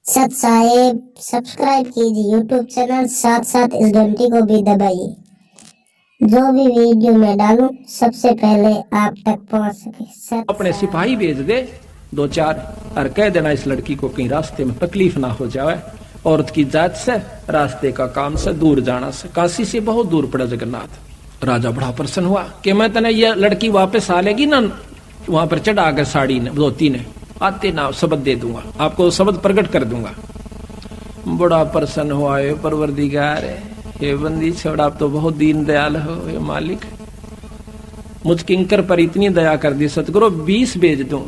सत साहेब सब्सक्राइब कीजिए YouTube channel, साथ साथ इस घंटी को भी दबाइए। जो भी वीडियो मैं डालूं सबसे पहले आप तक पहुंच सके। अपने सिपाही भेज दे दो चार और कह देना इस लड़की को कहीं रास्ते में तकलीफ ना हो जाए। औरत की जात से, रास्ते का काम से दूर जाना से, काशी से बहुत दूर पड़ा जगन्नाथ। राजा बड़ा प्रसन्न हुआ कि मैं तने ये लड़की वापस आ लेगी ना, वहां पर चढ़ा कर साड़ी ने धोती ने आते ना शब्द दे दूंगा, आपको शब्द प्रकट कर दूंगा। बड़ा प्रसन्न हुआ है परवरदिगार, ये बंदी छोड़ा तो बहुत दीन दयाल हो ये मालिक, मुझ किंकर पर इतनी दया कर दी सतगुरु, 20 भेज दूं,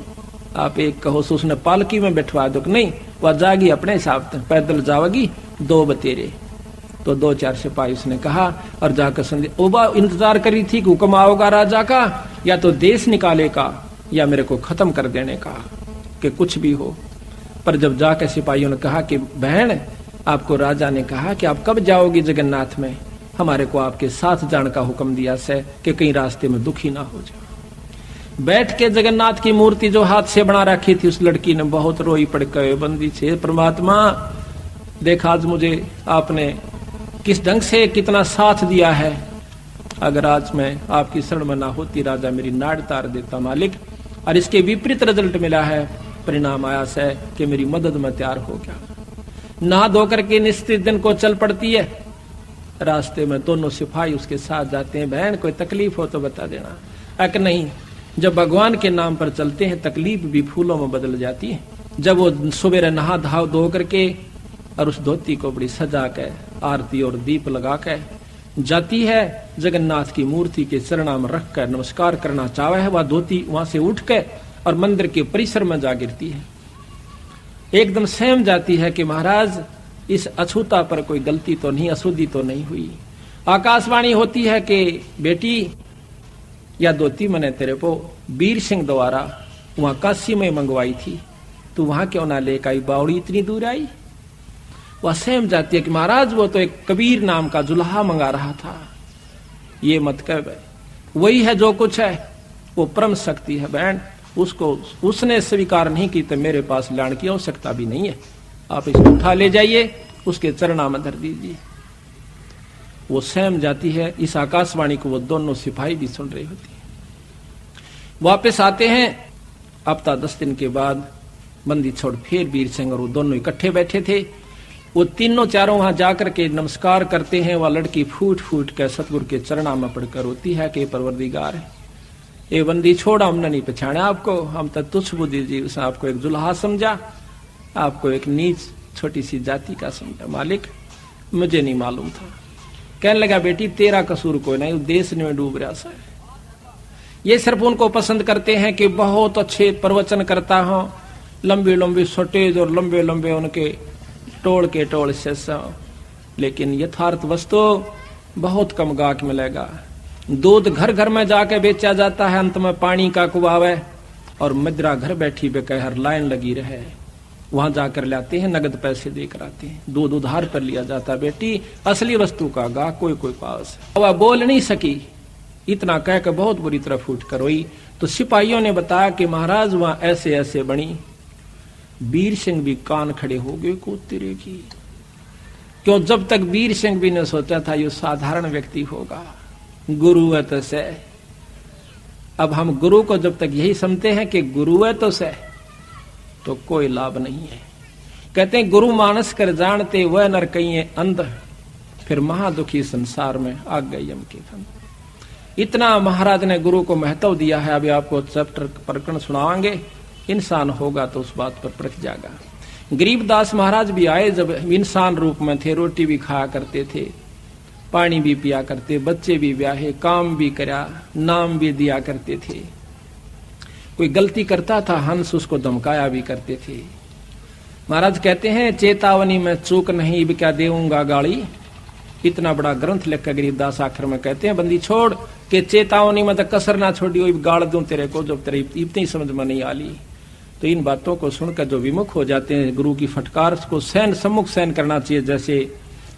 आप एक कहो तो उसने पालकी में बैठवा दो। नहीं, वह जागी अपने हिसाब से, पैदल जाओगी 2 बतेरे। तो 2-4 सिपाही उसने कहा और जाकर संधि ओबा इंतजार करी थी कि हुक्म आओगा राजा का, या तो देश निकाले का या मेरे को खत्म कर देने का, कि कुछ भी हो। पर जब जाकर सिपाहियों ने कहा कि बहन, आपको राजा ने कहा कि आप कब जाओगी जगन्नाथ में, हमारे को आपके साथ जाने का हुक्म दिया से कि कहीं रास्ते में दुखी ना हो जाए। बैठ के जगन्नाथ की मूर्ति जो हाथ से बना रखी थी, उस लड़की ने बहुत रोई पड़ के बंदी से, परमात्मा देखा आज मुझे आपने किस ढंग से कितना साथ दिया है, अगर आज मैं आपकी शरण में ना होती राजा मेरी नाड़ तार देता मालिक। और इसके विपरीत रिजल्ट मिला है, परिणाम आया से कि मेरी मदद में तैयार हो गया। नहा धोकर के निश्चित दिन को चल पड़ती है। रास्ते में दोनों सिपाही उसके साथ जाते हैं, बहन कोई तकलीफ हो तो बता देना। अक नहीं, जब भगवान के नाम पर चलते हैं तकलीफ भी फूलों में बदल जाती है। जब वो सुबह नहा धाव धो करके और उस धोती को बड़ी सजा के आरती और दीप लगा के जाती है, जगन्नाथ की मूर्ति के चरणों में रख कर नमस्कार करना चाहे है, वह धोती वहां से उठ के और मंदिर के परिसर में जा गिरती है। एकदम सहम जाती है कि महाराज इस अछूता पर कोई गलती तो नहीं, अशुद्धि तो नहीं हुई। आकाशवाणी होती है कि बेटी, या धोती मैंने तेरे को वीर सिंह द्वारा वहां काशी में मंगवाई थी, तू वहां क्यों ना लेकर आई, बावड़ी इतनी दूर आई। वह सहम जाती है कि महाराज वो तो एक कबीर नाम का जुल्हा मंगा रहा था, ये मत कह, वही है जो कुछ है, वो परम शक्ति है बहन, उसको उसने स्वीकार नहीं की तो मेरे पास लाने की आवश्यकता भी नहीं है, आप इसको उठा ले जाइए, उसके चरणों में धर दीजिए। वो सहम जाती है। इस आकाशवाणी को वो दोनों सिपाही भी सुन रही होती है। वापस आते हैं, हफ्ता 10 दिन के बाद बंदी छोड़ फिर वीर सिंह और वो दोनों इकट्ठे बैठे थे। वो तीनों चारों वहां जाकर के नमस्कार करते हैं। वह लड़की फूट फूट कर सतगुरु के चरणों में पड़कर रोती है कि परवरदिगार है, ये बंदी छोड़ा, हमने नहीं पहचाना आपको, हम तो तुच्छ बुद्धि जी, उसने आपको एक जुल्हा समझा, आपको एक नीच छोटी सी जाति का समझा मालिक, मुझे नहीं मालूम था। कहने लगा बेटी तेरा कसूर कोई नहीं, देश में डूब रहा सा। ये सिर्फ उनको पसंद करते हैं कि बहुत अच्छे प्रवचन करता हूं, लंबी लंबी शॉर्टेज और लंबे लंबे उनके टोल के टोल से, लेकिन यथार्थ वस्तु बहुत कम गाहक मिलेगा। दूध घर घर में जाके बेचा जाता है, अंत में पानी का कुआवे, और मदिरा घर बैठी बेकहर लाइन लगी रहे, वहां जाकर लाते हैं, नगद पैसे देकर आते हैं, दूध उधार पर लिया जाता। बेटी असली वस्तु का गाहक कोई कोई पास है। वह बोल नहीं सकी, इतना कहकर बहुत बुरी तरह फूट कर रोई। तो सिपाहियों ने बताया कि महाराज वहां ऐसे ऐसे बनी। वीर सिंह भी कान खड़े हो गए को तेरे की, क्यों जब तक वीर सिंह भी ने सोचा था ये साधारण व्यक्ति होगा, गुरु है तो से। अब हम गुरु को जब तक यही समझते हैं कि गुरु है तो से, तो कोई लाभ नहीं है। कहते हैं गुरु मानस कर जानते वह नर कहीं अंध, फिर महादुखी संसार में आ गए यम के फंद। इतना महाराज ने गुरु को महत्व दिया है। अभी आपको चैप्टर प्रकरण सुनावांगे, इंसान होगा तो उस बात पर परख जाएगा। गरीबदास महाराज भी आए, जब इंसान रूप में थे, रोटी भी खाया करते थे, पानी भी पिया करते, बच्चे भी ब्याहे, काम भी करा, नाम भी दिया करते थे। कोई गलती करता था हंस उसको धमकाया भी करते थे। महाराज कहते हैं चेतावनी में चूक नहीं, अब क्या देऊंगा गाली। इतना बड़ा ग्रंथ लिखकर गरीबदास आखिर में कहते हैं बंदी छोड़ के चेतावनी में तो कसर ना छोड़ी, गाड़ दूं तेरे को जब तेरे इतनी समझ में नहीं आली। तो इन बातों को सुनकर जो विमुख हो जाते हैं, गुरु की फटकार को सहन सम्मुख सहन करना चाहिए। जैसे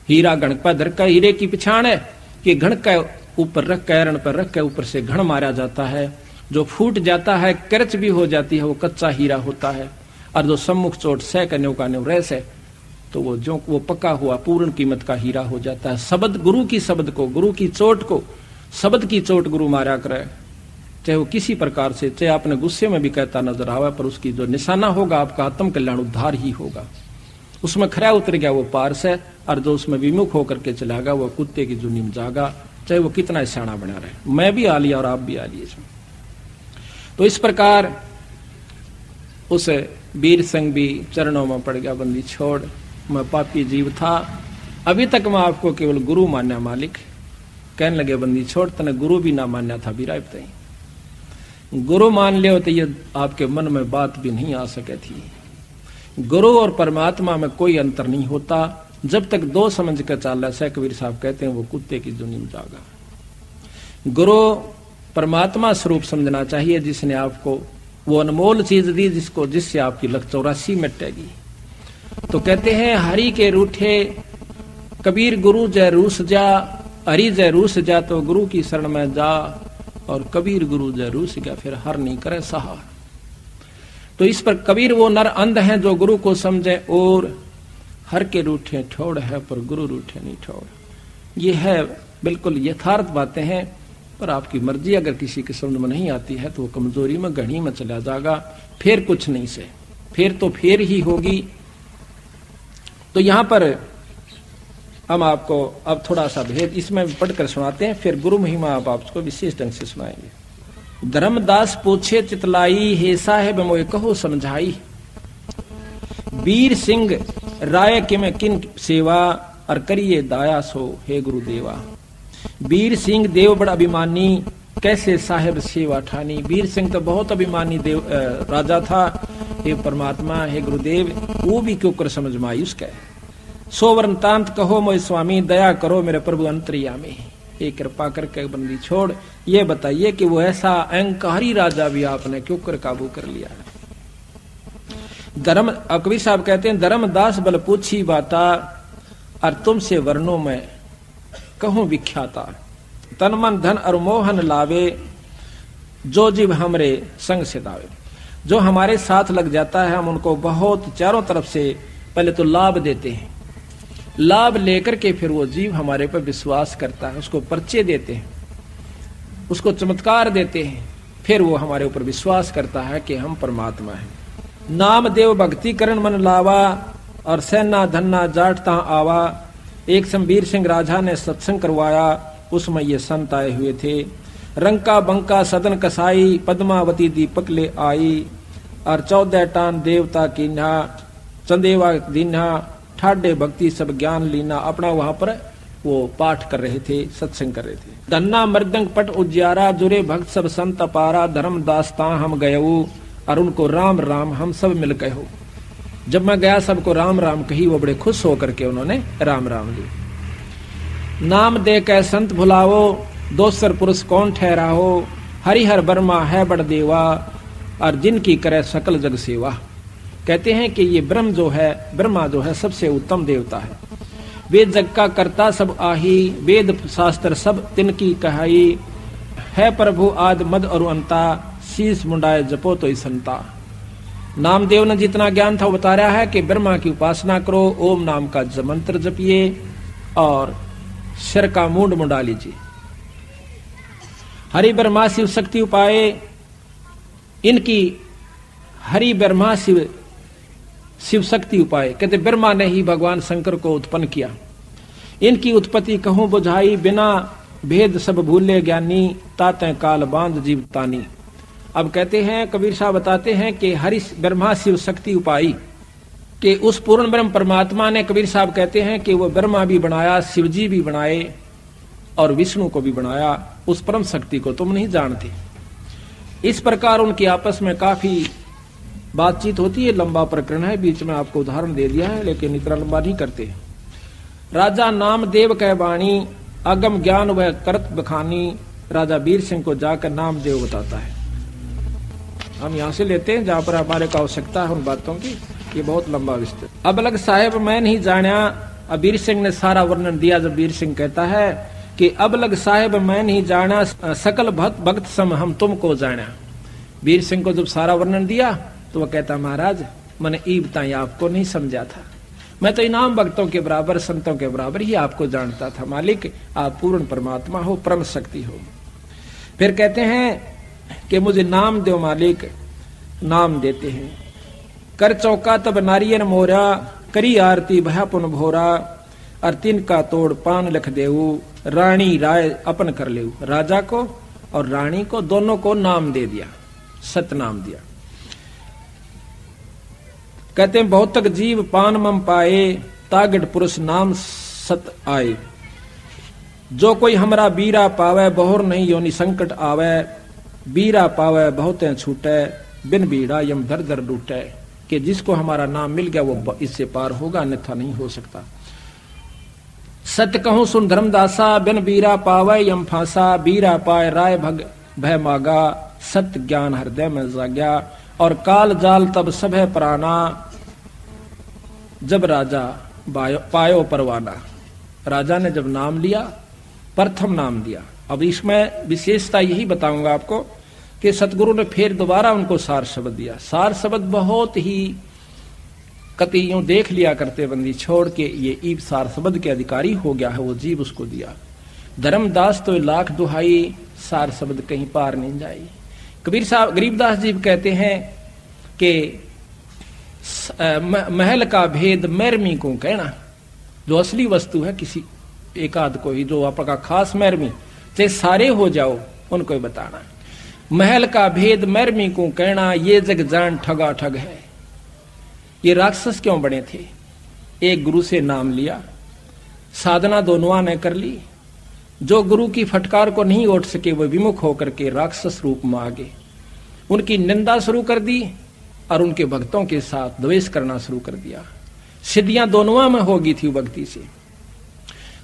हीरा घणक पर धर का, हीरे की पिछाड़ है कि घण का ऊपर रख कर, एरण पर रख कर ऊपर से घण मारा जाता है, जो फूट जाता है, करच भी हो जाती है, वो कच्चा हीरा होता है। और जो सम्मुख चोट सह कन्यो का न्यो रह से, तो वो पक्का हुआ पूर्ण कीमत का हीरा हो जाता है। शब्द गुरु की शब्द को, गुरु की चोट को, शब्द की चोट गुरु मारा करे, चाहे वो किसी प्रकार से, चाहे अपने गुस्से में भी कहता नजर आवे, पर उसकी जो निशाना होगा आपका आत्म कल्याण उद्धार ही होगा। उसमें खरा उतर गया वो पारस है, और जो उसमें विमुख होकर के चला गया वो कुत्ते की जुनी में जागा, चाहे वो कितना सियाना बना रहे। मैं भी आ लिया और आप भी आ लिए इसमें। तो इस प्रकार उस वीर सिंह भी चरणों में पड़ गया, बंदी छोड़, मैं पापी जीव था, अभी तक मैं आपको केवल गुरु मान्या मालिक। कहने लगे बंदी छोड़, तने गुरु भी ना मान्या था बिराय बताई, गुरु मान लियो तो ये आपके मन में बात भी नहीं आ सके थी। गुरु और परमात्मा में कोई अंतर नहीं होता, जब तक दो समझ कर चाल से कबीर साहब कहते हैं वो कुत्ते की जुनी में जागा। गुरु परमात्मा स्वरूप समझना चाहिए, जिसने आपको वो अनमोल चीज दी जिससे आपकी लख 84 मिटेगी। तो कहते हैं हरि के रूठे कबीर गुरु जय रूस जा, हरि जय रूस जा तो गुरु की शरण में जा, और कबीर गुरु जय रूस गया फिर हर नहीं करे सहार। तो इस पर कबीर वो नर अंध हैं जो गुरु को समझे, और हर के रूठे ठोड़ है पर गुरु रूठे नहीं ठोड़। ये है बिल्कुल यथार्थ बातें हैं, पर आपकी मर्जी अगर किसी के समझ में नहीं आती है तो वो कमजोरी में घड़ी में चला जाएगा, फिर कुछ नहीं से, फिर तो फिर ही होगी। तो यहां पर हम आपको अब थोड़ा सा भेद इसमें पढ़कर सुनाते हैं, फिर गुरु महिमा आप आपको विशेष ढंग से सुनाएंगे। धर्मदास पूछे चितलाई, हे साहेब मोए कहो समझाई, वीर सिंह राय के में किन सेवा, और करिए दाया सो हे गुरुदेवा। वीर सिंह देव बड़ा अभिमानी, कैसे साहेब सेवा ठानी। वीर सिंह तो बहुत अभिमानी देव राजा था, हे परमात्मा हे गुरुदेव वो भी क्यों कर समझ में आई उसका। सोवर्ण तांत कहो मोय स्वामी, दया करो मेरे प्रभु अंतर्यामी। एक कृपा करके बंदी छोड़, ये बताइए कि वो ऐसा अहंकारी राजा भी आपने क्यों कर काबू कर लिया है। धर्म कबीर साहब कहते हैं, धर्मदास बल पूछी बाता, और तुमसे वर्णों में कहूं विख्याता। तन मन धन और मोहन लावे, जो जीव हमरे संग से दावे। जो हमारे साथ लग जाता है हम उनको बहुत चारों तरफ से पहले तो लाभ देते हैं, लाभ लेकर के फिर वो जीव हमारे पर विश्वास करता है, उसको परिचय देते हैं, उसको चमत्कार देते हैं, फिर वो हमारे ऊपर विश्वास करता है कि हम परमात्मा हैं। नाम देव भक्ति करण मन लावा, और सेना धन्ना जाटता आवा। एक शमवीर सिंह राजा ने सत्संग करवाया, उसमें ये संत आए हुए थे। रंका बंका सदन कसाई, पद्मावती दीपक ले आई, और 14 टान देवता कीन्हा, चंदेवा दीन्हा, ठाडे भक्ति सब ज्ञान लीना। अपना वहां पर वो पाठ कर रहे थे, सत्संग कर रहे थे। धन्ना मृदंग पट उज्यारा, जुरे भक्त सब संत पारा। धर्मदासता हम गयऊ, और उनको राम राम हम सब मिल गए हो। जब मैं गया सबको राम राम कही, वो बड़े खुश होकर के उन्होंने राम राम ली। नाम दे के संत भुलाओ, दोसर पुरुष कौन ठहराओ। हरिहर बर्मा है बड़ देवा, और जिनकी करे सकल जग सेवा। कहते हैं कि ये ब्रह्मा जो है सबसे उत्तम देवता है। वेद जग का कर्ता सब आही, वेद शास्त्र सब तिनकी कहाई। है प्रभु आद मद और अंता, शीश मुंडाए जपो तो संता। नामदेव ने जितना ज्ञान था वो बता रहा है कि ब्रह्मा की उपासना करो, ओम नाम का मंत्र जपिए, और सिर का मूंड मुंडा लीजिए। हरि ब्रह्मा शिव शक्ति उपाय, इनकी हरि ब्रह्मा शिव शक्ति उपाय। कहते ब्रह्मा ने ही भगवान शंकर को उत्पन्न किया। इनकी उत्पत्ति कहूं बुझाई, बिना भेद सब भूले ज्ञानी। ताते काल बांध जीवतानी। अब कहते हैं कबीर साहब बताते हैं कि हरि ब्रह्मा शिव शक्ति उपाई कि उस पूर्ण ब्रह्म परमात्मा ने, कबीर साहब कहते हैं कि वो ब्रह्मा भी बनाया, शिवजी भी बनाए, और विष्णु को भी बनाया। उस परम शक्ति को तुम नहीं जानते। इस प्रकार उनकी आपस में काफी बातचीत होती है। लंबा प्रकरण है, बीच में आपको उदाहरण दे दिया है, लेकिन इतना लंबा नहीं करते। राजा नामदेव कह बाणी, अगम ज्ञान वह करत बखानी। राजा वीर सिंह को जाकर नामदेव बताता है। हम यहाँ से लेते हैं जहां पर हमारे को आवश्यकता है उन बातों की, ये बहुत लंबा विस्तृत। अब अलग साहेब मैं नहीं जाना। अब वीर सिंह ने सारा वर्णन दिया। जब वीर सिंह कहता है कि अब लग साहेब मैं नहीं जाना, सकल भक्त सम हम तुमको जाना। वीर सिंह को जब सारा वर्णन दिया तो वह कहता महाराज मैंने ईब ताई आपको नहीं समझा था। मैं तो इनाम भक्तों के बराबर, संतों के बराबर ही आपको जानता था। मालिक आप पूर्ण परमात्मा हो, परम शक्ति हो। फिर कहते हैं कि मुझे नाम दो मालिक। नाम देते हैं। कर चौका तब नारियल मोरा, करी आरती भया पुन भोरा, और तिनका तोड़ पान लख देऊ, रानी राय अपन कर लेऊ। राजा को और रानी को दोनों को नाम दे दिया, सतनाम दिया। कहते हैं बहुत तक जीव पान मम पाए, तागड़ पुरुष नाम सत आए। जो कोई हमरा बीरा पावे, बहुर नहीं योनि संकट आवे। बीरा पावे बहुते छूटे, बिन बीड़ा यम दर दर लूटे। कि जिसको हमारा नाम मिल गया वो इससे पार होगा, अन्यथा नहीं हो सकता। सत्य कहूं सुन धर्मदासा, बिन बीरा पावे यम फांसा। बीरा पाए राय भग भय मागा, सत्य ज्ञान हृदय में जाग्या। और काल जाल तब सभय प्राणा, जब राजा पायो परवाना। राजा ने जब नाम लिया, प्रथम नाम दिया। अब इसमें विशेषता यही बताऊंगा आपको कि सतगुरु ने फिर दोबारा उनको सार शब्द दिया। सार शब्द बहुत ही कति यूं देख लिया करते बंदी छोड़ के ये ईब सार शब्द के अधिकारी हो गया है, वो जीव उसको दिया। धर्मदास तो लाख दुहाई, सार शब्द कहीं पार नहीं जाई। कबीर साहब गरीबदास जी कहते हैं कि महल का भेद मैरमी को कहना। जो असली वस्तु है किसी एक आध को ही, जो आपका खास मैरमी, चाहे सारे हो जाओ उनको ही बताना। महल का भेद मैरमी को कहना, ये जग जान ठगा ठग है। ये राक्षस क्यों बने थे? एक गुरु से नाम लिया, साधना दोनों ने कर ली। जो गुरु की फटकार को नहीं उठ सके वो विमुख होकर के राक्षस रूप में आ गए। उनकी निंदा शुरू कर दी और उनके भक्तों के साथ द्वेष करना शुरू कर दिया। सिद्धियां दोनों में होगी थी भक्ति से।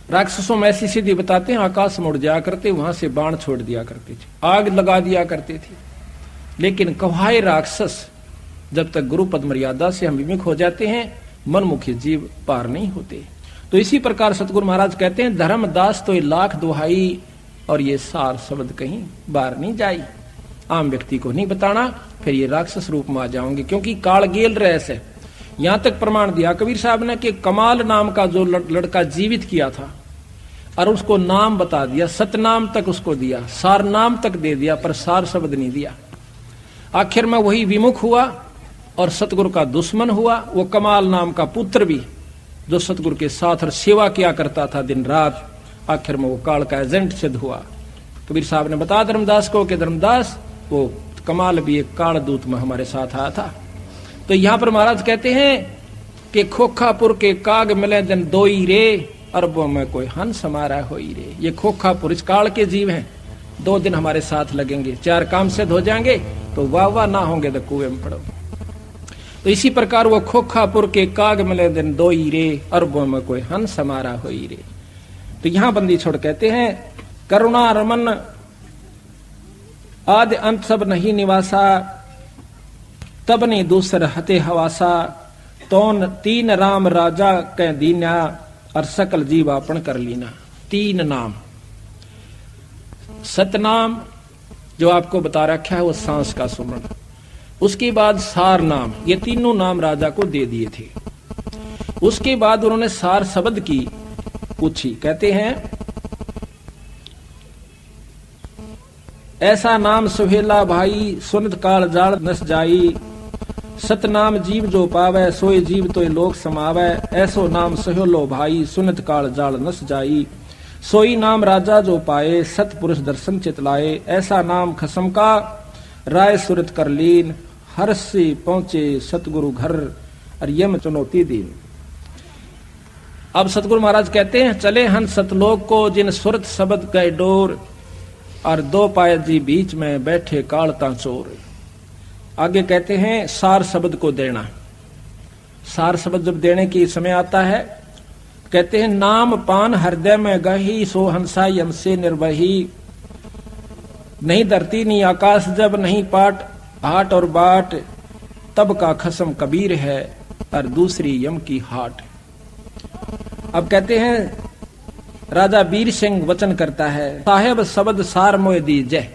राक्षसों में ऐसी सिद्धि बताते हैं, आकाश में उड़ जाया करते, वहां से बाण छोड़ दिया करते थे, आग लगा दिया करते थे। लेकिन कहाए राक्षस, जब तक गुरु पद मर्यादा से हम विमुख हो जाते हैं, मनमुखी जीव पार नहीं होते। तो इसी प्रकार सतगुरु महाराज कहते हैं, धर्मदास तो ये लाख दुहाई, और ये सार शब्द कहीं बाहर नहीं जाई। आम व्यक्ति को नहीं बताना, फिर ये राक्षस रूप में आ जाओगे, क्योंकि कालगेल रहस है। यहां तक प्रमाण दिया कबीर साहब ने कि कमाल नाम का जो लड़का जीवित किया था और उसको नाम बता दिया, सतनाम तक उसको दिया, सार नाम तक दे दिया, पर सार शब्द नहीं दिया। आखिर में वही विमुख हुआ और सतगुरु का दुश्मन हुआ। वो कमाल नाम का पुत्र भी, जो सतगुरु के साथ और सेवा किया करता था दिन रात, आखिर में वो काल का एजेंट सिद्ध हुआ। कबीर साहब ने बताया धर्मदास को कि धर्मदास वो कमाल भी एक काल दूत में हमारे साथ आया था। तो यहां पर महाराज कहते हैं कि खोखापुर के काग मिले दिन दोई रे, अरबों में कोई हंस हमारा होई रे। ये खोखापुर इस काल के जीव हैं, 2 दिन हमारे साथ लगेंगे, 4 काम सिद्ध हो जाएंगे तो वाह वाह ना होंगे तो कुएं में पड़ो। तो इसी प्रकार वो खोखापुर के काग मिले दिन दोई रे, अरबों में कोई हंस हमारा होई रे। तो यहां बंदी छोड़ कहते हैं, करुणा रमन आदि अंत सब नहीं निवासा, तब नहीं दूसर हते हवासा। तौन 3 राम राजा कै दीना, और सकल जीवापन कर लीना। 3 नाम, सतनाम जो आपको बता रखा है वो सांस का सुमरण, उसके बाद सार नाम, ये तीनों नाम राजा को दे दिए थे। उसके बाद उन्होंने सार शब्द की पूछी। कहते हैं, ऐसा नाम सुहेला भाई, सुनत काल जाल नस जाई। सतनाम जीव जो पावे, सोए जीव तो लोक समावे। ऐसो नाम सुहेलो भाई, सुनत काल जाल नस जाई। सोई नाम राजा जो पाए, सतपुरुष दर्शन चितलाए। ऐसा नाम खसम का, राय सुरत कर लीन। हर्ष से पहुंचे सतगुरु घर, और यम चुनौती दीन। अब सतगुरु महाराज कहते हैं, चले हन सतलोक को, जिन सुरत शब्द गए डोर। और 2 पाए जी बीच में बैठे कालता चोर। आगे कहते हैं, सार शब्द को देना। सार शब्द जब देने की समय आता है, कहते हैं, नाम पान हृदय में गही, सो हंसा यम से निर्वही। नहीं धरती नहीं आकाश जब, नहीं पाट हाट और बाट। तब का खसम कबीर है, और दूसरी यम की हाट। अब कहते हैं, राजा वीर सिंह वचन करता है, साहेब शब्द सार मोय दीजय।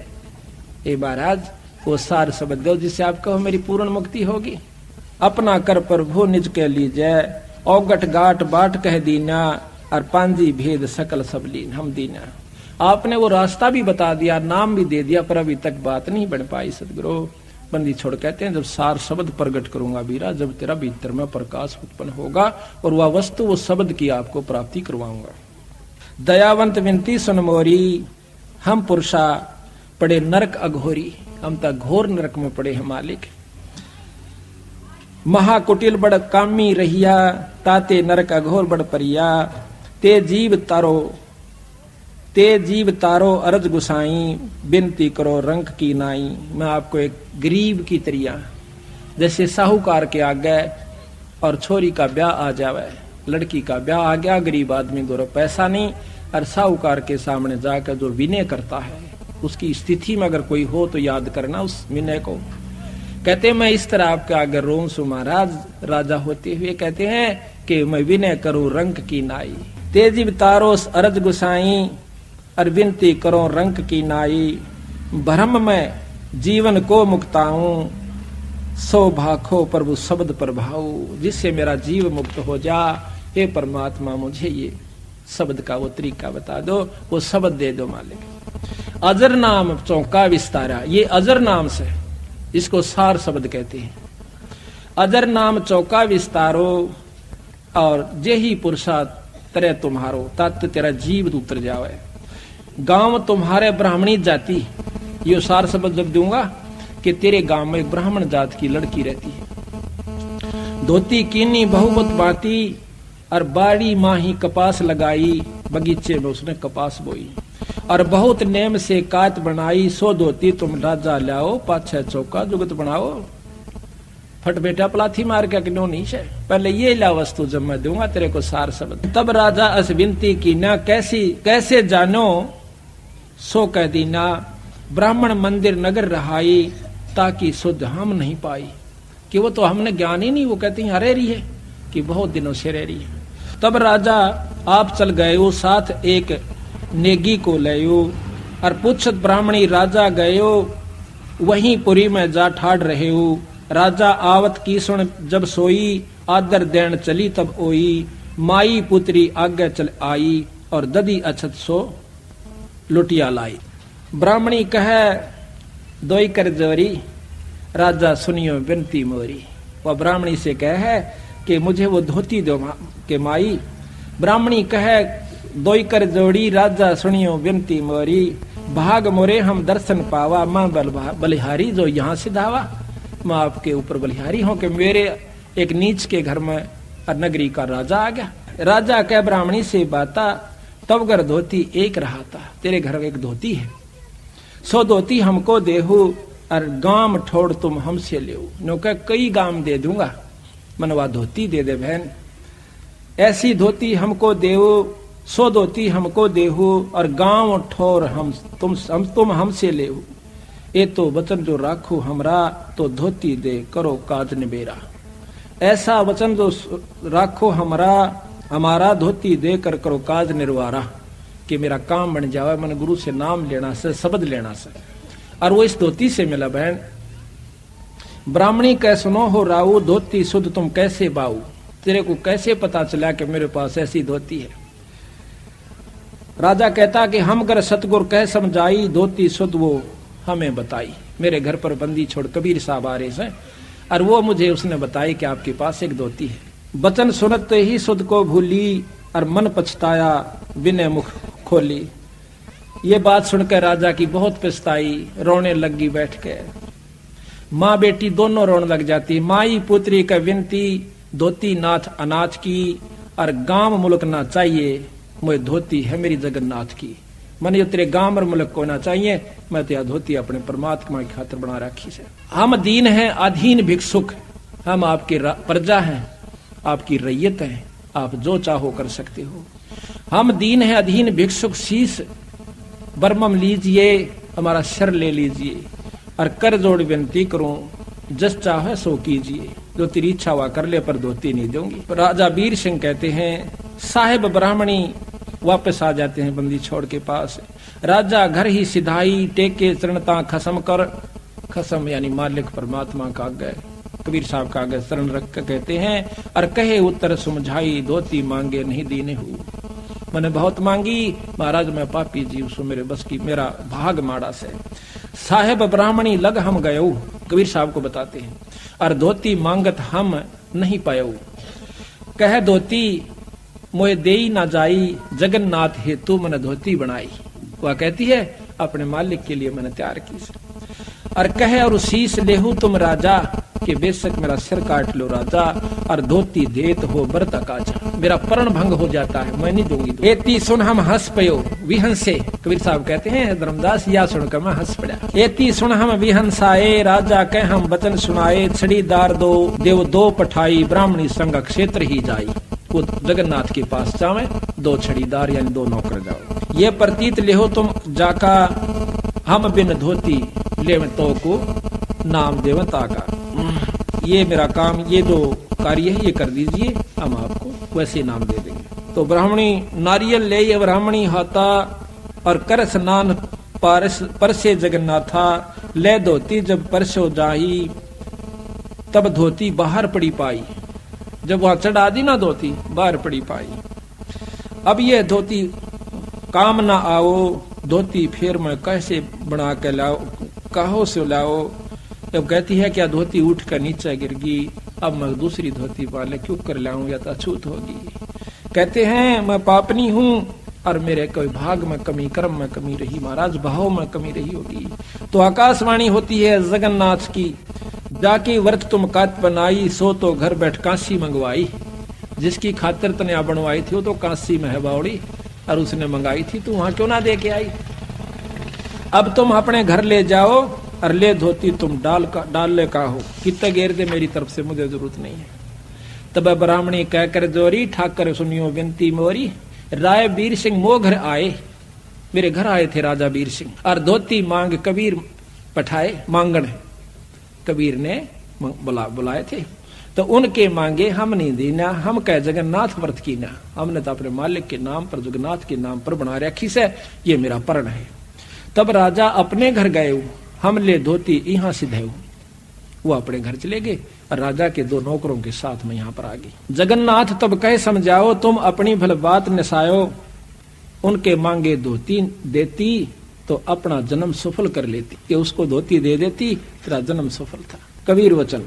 ए महाराज वो सार शब्द दो जिससे आप कहो मेरी पूर्ण मुक्ति होगी। अपना कर प्रभु निज के लीजै, औगट गाट बाट कह दीना, और पांजी भेद सकल सब लीन हम दीना। आपने वो रास्ता भी बता दिया, नाम भी दे दिया, पर अभी तक बात नहीं बन पाई सदगुरु। बंदी छोड़ कहते हैं, जब सार शब्द प्रकट करूंगा वीरा, जब तेरा भीतर में प्रकाश उत्पन्न होगा और वह वस्तु वो शब्द की आपको प्राप्ति करवाऊंगा। दयावंत विनती सुन मोरी, हम पुरुषा पड़े नरक अघोरी, हम तक घोर नरक में पड़े हैं मालिक। महाकुटिल बड़ कामी रहिया, ताते नरक अघोर बड़ परिया, ते जीव तारो अरज गुसाई, बिनती करो रंग की नाई। मैं आपको एक गरीब की तरिया, जैसे साहूकार के आगे और छोरी का ब्याह आ जावे, लड़की का ब्याह आ गया, गरीब आदमी गोरो पैसा नहीं, और साहूकार के सामने जाकर जो विनय करता है, उसकी स्थिति में अगर कोई हो तो याद करना उस विनय को। कहते मैं इस तरह आपके आगे रोम सु महाराज राजा होते हुए कहते हैं कि मैं विनय करूं रंग की नाई, तेजी तारो अरज गुसाई, और विनती करो रंग की नाई। भ्रम में जीवन को मुक्ताऊं, सो भाखो प्रभु शब्द प्रभाऊ, जिससे मेरा जीव मुक्त हो जा। हे परमात्मा मुझे ये शब्द का वो तरीका बता दो, वो शब्द दे दो मालिक। अजर नाम चौका विस्तारा, ये अजर नाम से, इसको सार शब्द कहते हैं। अजर नाम चौका विस्तारो, और जे ही पुरुषा तरह तुम्हारो, तत् तेरा जीव उतर जावे। गांव तुम्हारे ब्राह्मणी जाति, यो सार शब्द जब दूंगा कि तेरे गांव में एक ब्राह्मण जात की लड़की रहती है। धोती कीनी बहुमत बाती, और बाड़ी माही कपास लगाई, बगीचे में उसने कपास बोई। और बहुत नेम से कात बनाई, सो धोती तुम राजा लाओ, पाछे चौका जुगत बनाओ। फट बेटा पलाथी मार के क्यों नहीं है, पहले ये ला वस्तु जब मैं दूंगा तेरे को सार शब्द। तब राजा अस विनती की ना, कैसे जानो सो कह दीना। ब्राह्मण मंदिर नगर रहाई, ताकि शुद्ध हम नहीं पाई, कि वो तो हमने ज्ञान ही नहीं, वो कहती हैं हरे रही है कि बहुत दिनों से रह रही है। तब राजा आप चल गए साथ एक नेगी को लयो, और पूछत ब्राह्मणी राजा गयो, वहीं पुरी में जा ठाड़ रहे हो। राजा आवत की सुन जब सोई, आदर देन चली तब ओई। माई पुत्री आगे चल आई, और ददी अछत सो लुटिया लाई। ब्राह्मणी कहे दोई कर जोरी, राजा सुनियो विनती मोरी। वह ब्राह्मणी से कहे कि मुझे वो धोती दो के माई। ब्राह्मणी कहे दोई कर जोड़ी, राजा सुनियो विनती मोरी। भाग मोरे हम दर्शन पावा, मां बलिहारी जो यहाँ से धावा। मैं आपके ऊपर बलिहारी हूं कि मेरे एक नीच के घर में नगरी का राजा आ गया। राजा कह ब्राह्मणी से बाता, तब घर धोती एक रहा था, तेरे घर में एक धोती है, सो धोती हमको देहू, और गाम ठोड़ तुम हमसे ले। नो कह कई गाम दे दूंगा, मनवा धोती दे दे बहन। ऐसी धोती हमको देहू, सो धोती हमको देहू, और गांव ठोर हम तुम हमसे ले। ए तो वचन जो राखो हमरा, तो धोती दे करो काज निबेरा। ऐसा वचन जो राखो हमारा धोती दे कर करो काज निर्वारा, कि मेरा काम बन जावे। मैंने गुरु से नाम लेना से, शब्द लेना से, और वो इस धोती से मिला बहन। ब्राह्मणी कह सुनो हो राऊ, धोती शुद्ध तुम कैसे बाऊ। तेरे को कैसे पता चला कि मेरे पास ऐसी धोती है। राजा कहता कि हम कर सतगुर कह समझाई, धोती शुद्ध वो हमें बताई। मेरे घर पर बंदी छोड़ कबीर साहब आ रहे हैं, और वो मुझे उसने बताई कि आपके पास एक धोती है। वचन सुनते ही शुद्ध को भूली, और मन पछताया विनय मुख खोली। ये बात सुनकर राजा की बहुत पछताई, रोने लगी बैठ के। माँ बेटी दोनों रोने लग जाती। माई पुत्री का विनती, धोती नाथ अनाथ की, और गांव मुल्क ना चाहिए, मुझे धोती है मेरी जगन्नाथ की। मन तेरे गांव और मुल्क को ना चाहिए, मैं तो धोती अपने परमात्मा की खातिर बना रखी से। हम दीन हैं अधीन भिक्षुक, हम आपकी प्रजा हैं, आपकी रैयत हैं, आप जो चाहो कर सकते हो। हम दीन हैं अधीन भिक्षुक, शीश बरमम लीजिए, हमारा शर ले लीजिए, और कर जोड़ विनती करूं, जस चाहे सो कीजिए। जो तेरी इच्छा हुआ कर ले, पर धोती नहीं दूंगी। राजा वीर सिंह कहते हैं, साहेब ब्राह्मणी वापस आ जाते हैं बंदी छोड़ के पास। राजा घर ही सिधाई, टेके चरणता खसम कर। खसम यानी मालिक परमात्मा का गए। कबीर साहब का आगे शरण रख कर कहते हैं, और कहे उत्तर समझाई धोती मांगे नहीं दीने हूँ। मैंने बहुत मांगी महाराज, मैं पापी जीव सु, मेरे बस की मेरा भाग माड़ा से। साहेब ब्राह्मणी लग हम गयो, कबीर साहब को बताते हैं, और धोती मांगत हम नहीं पायो। कह धोती मोए देई ना जाई, जगन्नाथ हेतु मैंने धोती बनाई। वह कहती है अपने मालिक के लिए मैंने तैयार की। और कहे और शीश लेहू तुम राजा, कि बेशक मेरा सिर काट लो राजा, और धोती देत हो बरता काजा। मेरा प्रण भंग हो जाता है, मैं नहीं दूंगी। एती सुन हम हंस पयो विहंसे, कबीर साहब कहते हैं धर्मदास या सुनकर मैं हंस पड़ा। एती सुन हम विहंसाए, राजा कह हम वचन सुनाए, छड़ीदार दो देव दो पठाई, ब्राह्मणी संग क्षेत्र ही जाई। वो जगन्नाथ के पास जावे, दो छड़ीदार यानी दो नौकर जाओ। ये प्रतीत लेहो तुम जाका, हम बिन धोती ले तो को नाम देवता का। ये मेरा काम, ये जो कार्य है ये कर दीजिए, हम आपको वैसे नाम दे देंगे। तो ब्राह्मणी नारियल ले ब्राह्मणी हाथा, और कर स्नान परसे जगन्नाथा, ले धोती जब परसो जाही, तब धोती बाहर पड़ी पाई। जब वहां चढ़ा दी ना धोती, बाहर पड़ी पाई। अब ये धोती काम ना आओ, धोती फिर मैं कैसे बना के लाओ, कहो से लाओ। जब कहती है क्या धोती उठ कर नीचे गिर गई, अब मैं दूसरी धोती वाले क्यों कर लाऊं, या तो अछूत होगी। कहते हैं मैं पापनी हूँ, और मेरे कोई भाग में कमी, कर्म में कमी रही महाराज, भाव में कमी रही होगी। तो आकाशवाणी होती है जगन्नाथ की, जाके व्रत तुम कात बनाई, सो तो घर बैठ काशी मंगवाई। जिसकी खातिर तने बनवाई थी वो तो काशी में है बावड़ी, और उसने मंगाई थी, तो वहां क्यों ना दे के आई। अब तुम अपने घर ले जाओ, और ले धोती तुम डाल ले का हो, कितना घेर दे मेरी तरफ से, मुझे जरूरत नहीं है। तब ब्राह्मणी कहकर जोरी, ठाकर सुनियो विनती मोरी, राय वीर सिंह मो घर आए। मेरे घर आए थे राजा वीर सिंह, और धोती मांग कबीर पठाए। मांगण कबीर ने बुलाए थे, तो उनके मांगे हम नहीं देना, हम कह जगन्नाथ व्रत की ना, हमने तो अपने मालिक के नाम पर, जगन्नाथ के नाम पर बना रखी से, ये मेरा प्रण है। तब राजा अपने घर गए, हम ले धोती यहाँ से धे। वो अपने घर चले गए, और राजा के दो नौकरों के साथ में यहाँ पर आ गई। जगन्नाथ तब कहे समझाओ, तुम अपनी भल बात नसायो, उनके मांगे धोती देती, तो अपना जन्म सफल कर लेती। कि उसको धोती दे देती, तेरा जन्म सफल था। कबीर वचन,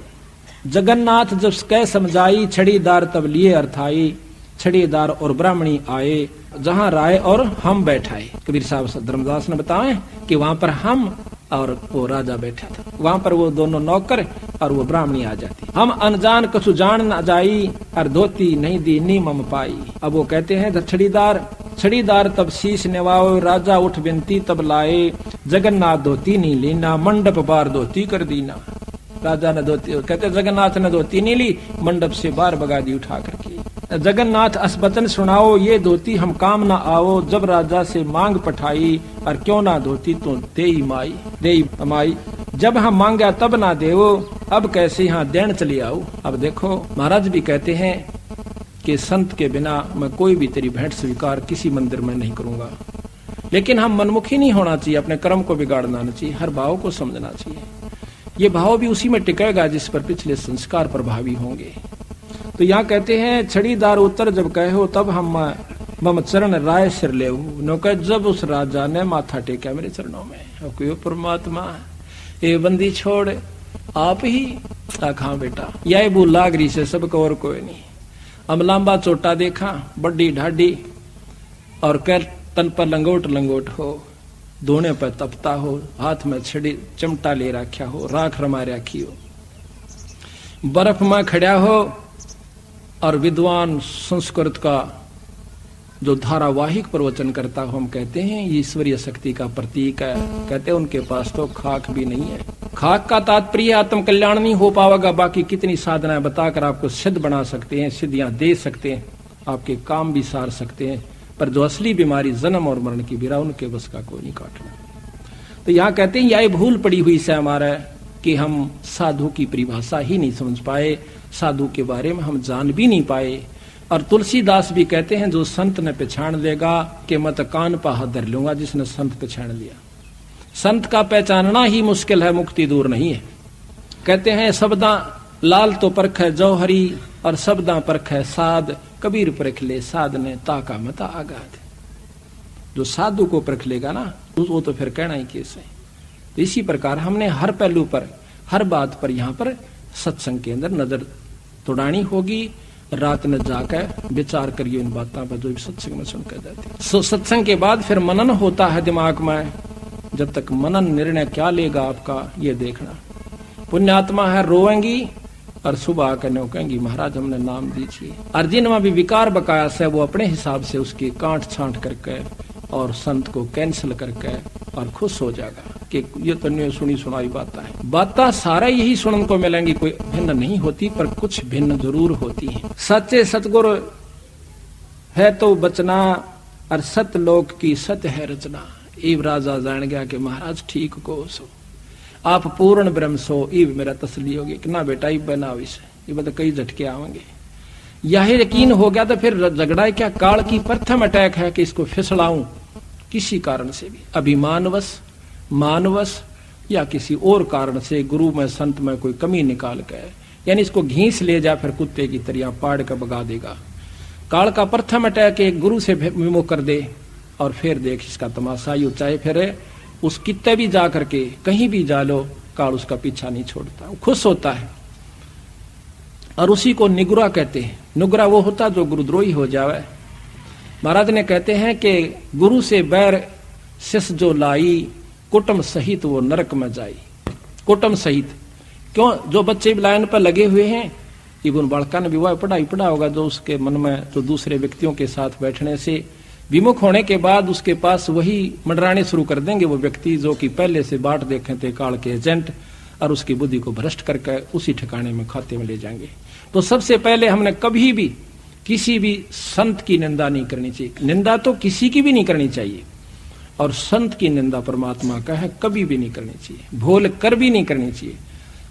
जगन्नाथ जब कह समझाई, छड़ीदार तब लिए अर्थाई, छड़ीदार और ब्राह्मणी आए, जहां राय और हम बैठाए। कबीर साहब धर्मदास ने बताए कि वहां पर हम और वो राजा बैठा था, वहां पर वो दोनों नौकर और वो ब्राह्मणी आ जाती। हम अनजान कछु जान न जाई, और धोती नहीं दी नी मम पाई। अब वो कहते हैं छड़ीदार तब शीश नेवाओ, राजा उठ विनती तब लाए, जगन्नाथ धोती नहीं लेना, मंडप बार धोती कर दीना। राजा ने धोती, कहते जगन्नाथ ने धोती नहीं ली, मंडप से बाहर भगा दी उठा करके। जगन्नाथ अस्बतन सुनाओ, ये धोती हम काम ना आओ, जब राजा से मांग पठाई, और क्यों ना धोती तो देई माई। जब हम मांगा तब ना देवो, अब कैसे यहाँ देन चली आओ। अब देखो महाराज भी कहते हैं कि संत के बिना मैं कोई भी तेरी भेंट स्वीकार किसी मंदिर में नहीं करूंगा। लेकिन हम मनमुखी नहीं होना चाहिए, अपने कर्म को बिगाड़ना नहीं चाहिए, हर भाव को समझना चाहिए। ये भाव भी उसी में टिकेगा जिस पर पिछले संस्कार प्रभावी होंगे। तो यहाँ कहते हैं छड़ीदार उत्तर जब कहे हो, तब हम मम चरण राय सिर ले। जब उस राजा ने माथा टेका मेरे चरणों में, कोई परमात्मा ये बंदी छोड़ आप ही आखा बेटा, यह भूल लागरी से सबको और कोई नहीं। हम लंबा चोटा देखा, बड्डी ढाडी, और कर तन पर लंगोट हो, धोने पर तपता हो, हाथ में छड़ी चमटा ले रखा हो, राख रमा रखी हो, बर्फ में खड़ा हो, और विद्वान संस्कृत का जो धारावाहिक प्रवचन करता हो, हम कहते हैं ये ईश्वरीय शक्ति का प्रतीक है। कहते हैं उनके पास तो खाक भी नहीं है। खाक का तात्पर्य आत्म कल्याण नहीं हो पाएगा, बाकी कितनी साधनाएं बताकर आपको सिद्ध बना सकते हैं, सिद्धियां दे सकते हैं, आपके काम भी सार सकते हैं, पर जो असली बीमारी जन्म और मरण की बीरा, उनके बस का कोई नहीं काटना। तो यहाँ कहते हैं यह भूल पड़ी हुई से हमारा कि हम साधु की परिभाषा ही नहीं समझ पाए, साधु के बारे में हम जान भी नहीं पाए। और तुलसीदास भी कहते हैं जो संत ने पहचान लेगा कि मत कान पा हाथ धर लूंगा, जिसने संत पहचान लिया। संत का पहचानना ही मुश्किल है, मुक्ति दूर नहीं है। कहते हैं शब्दा लाल तो परख है जौहरी और शब्दा परख है साध, कबीर परख ले साध ने ताका मता आगाध। जो साधु को परख लेगा ना वो तो फिर कहना ही केस है। तो इसी प्रकार हमने हर पहलू पर, हर बात पर यहाँ पर सत्संग के अंदर नजर तोड़ानी होगी। रात में जाकर विचार करिए इन बातों पर जो सत्संग में सुनकर जाती है। सो सत्संग के बाद फिर मनन होता है दिमाग में। जब तक मनन निर्णय क्या लेगा आपका ये देखना। पुण्यात्मा है रोएंगी और सुबह आकर नो कहेंगी महाराज हमने नाम दीजिए। और जिनमें भी विकार बकायास है वो अपने हिसाब से उसकी काट छांट करके और संत को कैंसिल करके और खुश हो जाएगा कि ये तो नहीं सुनी सुनाई बातें है। बातें सारा यही सुनने को मिलेंगी, कोई भिन्न नहीं होती पर कुछ भिन्न जरूर होती है। सच्चे सतगुरु है तो बचना और सतलोक की सत्य है रचना। इब राजा जान गया कि महाराज ठीक को सो आप पूर्ण ब्रह्म सो। इब मेरा तसली होगी कि ना बेटा इब बना विषय ये बता कई झटके आवेंगे। यह यकीन हो गया तो फिर झगड़ा क्या काल की प्रथम अटैक है कि इसको फिसलाऊं किसी कारण से भी, अभिमानवश मानवश या किसी और कारण से गुरु में संत में कोई कमी निकाल के, यानी इसको घींस ले जा फिर कुत्ते की तरह पाड़ कर भगा देगा। काल का प्रथम अटैक एक गुरु से विमुख कर दे और फिर देख इसका तमाशा यू चाहे फिर उस कित्ते भी जा करके कहीं भी जा लो काल उसका पीछा नहीं छोड़ता, वो खुश होता है। और उसी को निगुरा कहते हैं। नुगरा वो होता जो गुरुद्रोही हो जावे। महाराज ने कहते हैं कि गुरु से बैर शिष जो लाई, कुटुंब सहित वो नरक में जाई। कुटुंब सहित क्यों? जो बच्चे लाइन पर लगे हुए हैं इवन बालका ने विवाह पढ़ा होगा, जो उसके मन में जो दूसरे व्यक्तियों के साथ बैठने से विमुख होने के बाद उसके पास वही मंडराने शुरू कर देंगे वो व्यक्ति जो कि पहले से बाट देखे थे काल के एजेंट, और उसकी बुद्धि को भ्रष्ट करके उसी ठिकाने में खाते में ले जाएंगे। तो सबसे पहले हमने कभी भी किसी भी संत की निंदा नहीं करनी चाहिए। निंदा तो किसी की भी नहीं करनी चाहिए, और संत की निंदा परमात्मा का है कभी भी नहीं करनी चाहिए, भूल कर भी नहीं करनी चाहिए।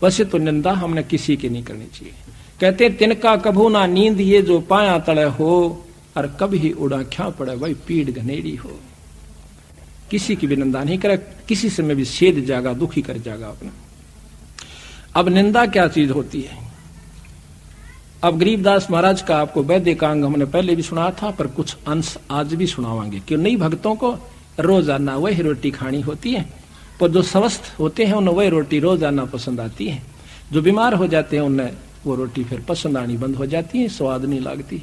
वैसे तो निंदा हमने किसी की नहीं करनी चाहिए। कहते तिनका कभू ना नींद ये जो पाया तड़े हो, और कभी उड़ा क्या पड़े भाई पीड़ घनेरी हो। किसी की भी निंदा नहीं करे, किसी से में भी छेद जाएगा, दुखी कर जाएगा अपना। अब निंदा क्या चीज होती है? अब गरीबदास महाराज का आपको वैदिकांग हमने पहले भी सुना था, पर कुछ अंश आज भी सुनावांगे। क्यों नहीं, भक्तों को रोजाना वही रोटी खानी होती है, पर जो स्वस्थ होते हैं उन्हें वही रोटी रोजाना पसंद आती है। जो बीमार हो जाते हैं उन्हें वो रोटी फिर पसंद आनी बंद हो जाती है, स्वाद नहीं लगती।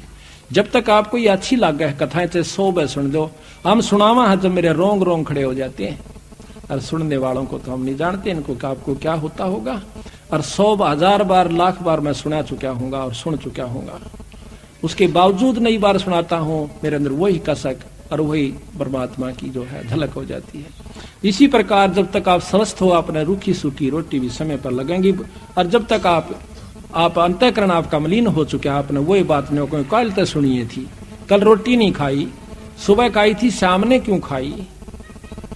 जब तक आपको ये अच्छी लग है कथाएं, चाहे 100 बार सुन दो। हम सुनावा है जब मेरे रोंग रोंग खड़े हो जाते हैं, और सुनने वालों को तो हम नहीं जानते इनको कि आपको क्या होता होगा। और 100 1000 बार लाख बार मैं सुना चुका हूंगा और सुन चुका हूंगा, उसके बावजूद नई बार सुनाता हूं, मेरे अंदर वही कसक और वही परमात्मा की जो है झलक हो जाती है। इसी प्रकार जब तक आप स्वस्थ हो, आपने रूखी सूखी रोटी भी समय पर लगेंगी, और जब तक आप अंतःकरण आपका मलिन हो चुके, आपने वही बात नहीं कोई कल तक सुनी थी, कल रोटी नहीं खाई, सुबह खाई थी, शाम ने क्यों खाई?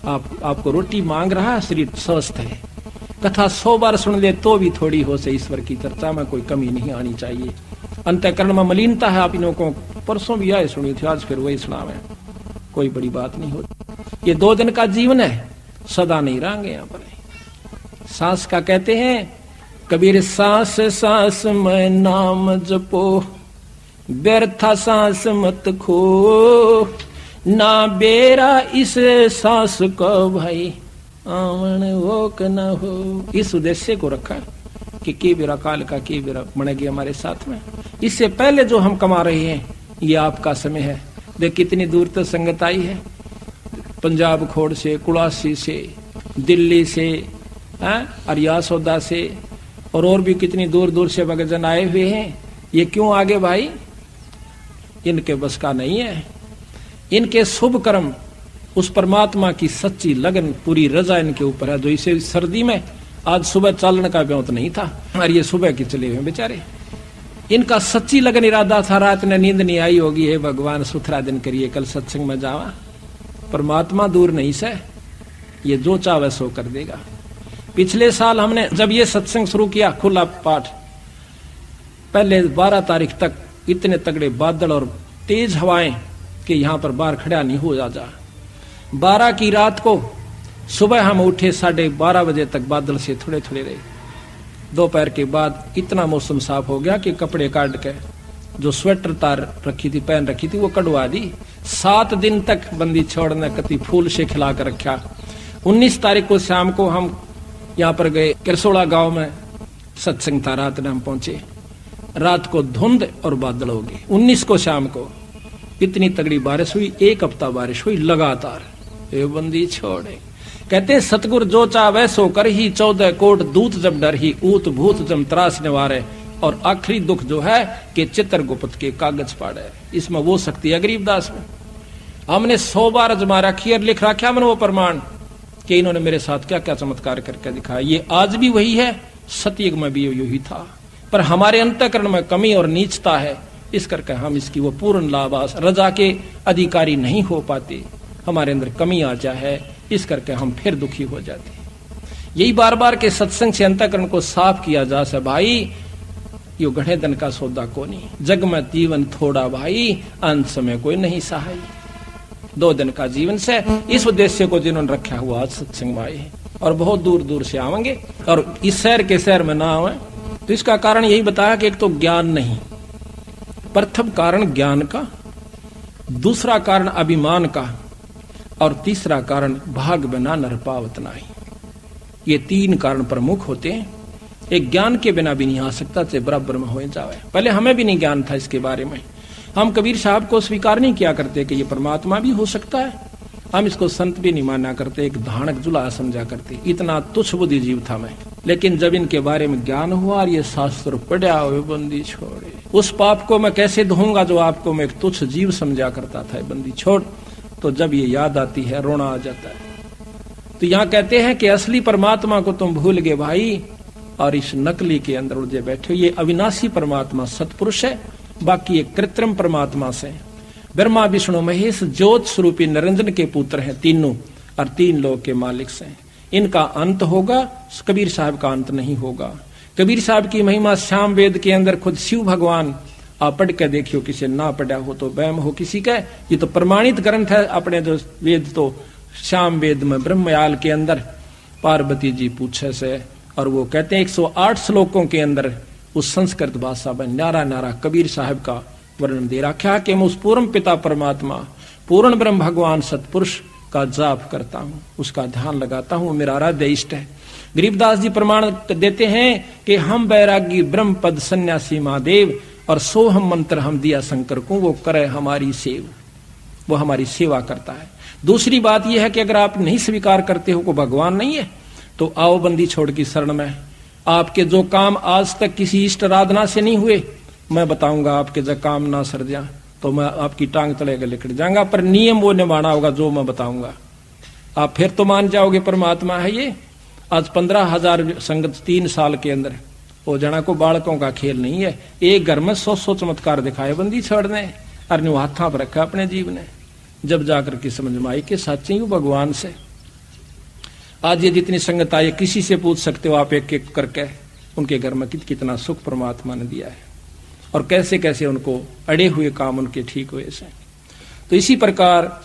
आपको रोटी मांग रहा है, शरीर स्वस्थ है। कथा 100 बार सुन ले तो भी थोड़ी हो से ईश्वर की चर्चा में कोई कमी नहीं आनी चाहिए। अंतःकरण में मलिनता है, आप इन्हों को परसों भी आए सुनी थी, आज फिर वही सुनावे, कोई बड़ी बात नहीं होती। ये 2 दिन का जीवन है, सदा नहीं रहेंगे यहाँ पर। सांस का कहते हैं कबीर, सांस सांस में नाम जपो, व्यर्था सांस मत खो, ना बेरा इस सांस को भाई आवन वो क न हो। इस उद्देश्य को रखा कि के बेरा काल का के बेरा बनेगी हमारे साथ में। इससे पहले जो हम कमा रहे हैं ये आपका समय है। देख कितनी दूर तक संगत आई है, पंजाब खोड़ से, कुड़ासी से, दिल्ली से, अरियासौदा से, और भी कितनी दूर दूर से भक्तजन आए हुए हैं। ये क्यों आगे भाई? इनके बस का नहीं है। इनके शुभ कर्म, उस परमात्मा की सच्ची लगन, पूरी रजा इनके ऊपर है। जो इसे सर्दी में आज सुबह चालने का व्योत नहीं था, और ये सुबह के चले हुए बेचारे। इनका सच्ची लगन इरादा था, रात ने नींद नहीं आई होगी, हे भगवान सुथरा दिन करिए, कल सत्संग में जावा। परमात्मा दूर नहीं से, ये जो चाहे सो कर देगा। पिछले साल हमने जब ये सत्संग शुरू किया, खुला पाठ, पहले 12 तारीख तक इतने तगड़े बादल और तेज हवाएं कि यहां पर बाहर खड़ा नहीं हो जा। 12 की रात को सुबह हम उठे 12:30 बजे तक बादल से थोड़े थोड़े रहे, दोपहर के बाद इतना मौसम साफ हो गया कि कपड़े काट के जो स्वेटर तार रखी थी, पहन रखी थी, वो कटवा दी। 7 दिन तक बंदी छोड़ ने कति फूल से खिला कर रखा। 19 तारीख को शाम को हम यहाँ पर गए, किरसोड़ा गांव में सत्संग था। रात में हम पहुंचे, रात को धुंध और बादल हो गए। 19 को शाम को इतनी तगड़ी बारिश हुई, 1 हफ्ता बारिश हुई लगातार। ये बंदी छोड़े, कहते सतगुर जो चावे सो कर ही, 14 कोट दूत जब डर ही, ऊत भूत जम त्रास निवारे। और आखिरी दुख जो है कि चित्रगुप्त के कागज पाड़े, इसमें वो शक्ति है गरीबदास में। हमने 100 बार अजमा रखी और लिख रखा मैंने वो प्रमाण कि इन्होंने मेरे साथ क्या क्या चमत्कार करके दिखाया। ये आज भी वही है, सतयुग में भी यही था, पर हमारे अंतःकरण में कमी और नीचता है, इस करके हम इसकी वो पूर्ण लाभास रजा के अधिकारी नहीं हो पाते। हमारे अंदर कमी आ जाए, इस करके हम फिर दुखी हो जाते। यही बार बार के सत्संग से अंतःकरण को साफ किया जा सके। भाई यो गढ़े धन का सौदा को नहीं, जग में जीवन थोड़ा भाई, अंत समय कोई नहीं सहाय। 2 दिन का जीवन से इस उद्देश्य को जिन्होंने रखा हुआ आज सत्संग में आए और बहुत दूर दूर से आवेंगे और इस शहर के शहर में ना आवे, तो इसका कारण यही बताया कि एक तो ज्ञान नहीं, प्रथम कारण ज्ञान का, दूसरा कारण अभिमान का, और तीसरा कारण भाग बिना नर पावत नाही। ये 3 कारण प्रमुख होते हैं। एक ज्ञान के बिना भी नहीं आ सकता, चाहे बराबर में हो जावे। पहले हमें भी नहीं ज्ञान था इसके बारे में। हम कबीर साहब को स्वीकार नहीं किया करते कि ये परमात्मा भी हो सकता है। हम इसको संत भी नहीं माना करते, एक धानक जुला समझा करते। इतना तुच्छ बुद्धि जीव था मैं। लेकिन जब इनके बारे में ज्ञान हुआ और ये शास्त्र पढ़ा हुए, बंदी छोड़े, उस पाप को मैं कैसे धोऊंगा जो आपको मैं एक तुच्छ जीव समझा करता था, बंदी छोड़। तो जब ये याद आती है रोना आ जाता है। तो यहाँ कहते हैं कि असली परमात्मा को तुम भूल गए भाई, और इस नकली के अंदर उलझे बैठे। ये अविनाशी परमात्मा सतपुरुष है, बाकी ये कृत्रिम परमात्मा से। ब्रह्मा विष्णु महेश ज्योत स्वरूपी निरंजन के पुत्र हैं तीनों, और 3 लोक के मालिक से। इनका अंत होगा, कबीर साहब का अंत नहीं होगा। कबीर साहब की महिमा श्याम वेद के अंदर खुद शिव भगवान, आप पढ़ के देखियो, किसी ना पढ़ा हो तो वहम हो किसी का। ये तो प्रमाणित ग्रंथ है अपने जो वेद, तो श्याम वेद में ब्रह्मयाल के अंदर पार्वती जी पूछे से, और वो कहते हैं 108 श्लोकों के अंदर उस संस्कृत भाषा में न्यारा न्यारा कबीर साहब का वर्णन दे रखा कि मैं उस पूर्ण पिता परमात्मा, पूर्ण ब्रह्म भगवान सतपुरुष का जाप करता हूँ, उसका ध्यान लगाता हूँ, मेरा आराध्य इष्ट है। गरीबदास जी प्रमाण देते हैं कि हम बैरागी ब्रह्म पद सन्यासी महादेव, और सोहम मंत्र हम दिया शंकर को, वो करे हमारी सेव, वो हमारी सेवा करता है। दूसरी बात यह है कि अगर आप नहीं स्वीकार करते हो को भगवान नहीं है, तो आओ बंदी छोड़ की शरण में। आपके जो काम आज तक किसी इष्ट आराधना से नहीं हुए, मैं बताऊंगा आपके जब काम ना सर जा तो मैं आपकी टांग तले के लिखट जाऊंगा, पर नियम वो निभाना होगा जो मैं बताऊंगा। आप फिर तो मान जाओगे परमात्मा है ये। आज 15,000 संगत 3 साल के अंदर, वो जना को बालकों का खेल नहीं है। एक घर में 100 चमत्कार दिखाए बंदी छोड़ने, और न्यू हाथा पर रखा अपने जीव ने। जब जाकर के समझ में आई कि सच्ची हूं भगवान से। आज ये जितनी संगत आई, किसी से पूछ सकते हो आप एक एक करके, उनके घर में कितना सुख परमात्मा ने दिया है, और कैसे कैसे उनको अड़े हुए काम उनके ठीक हुए से। तो इसी प्रकार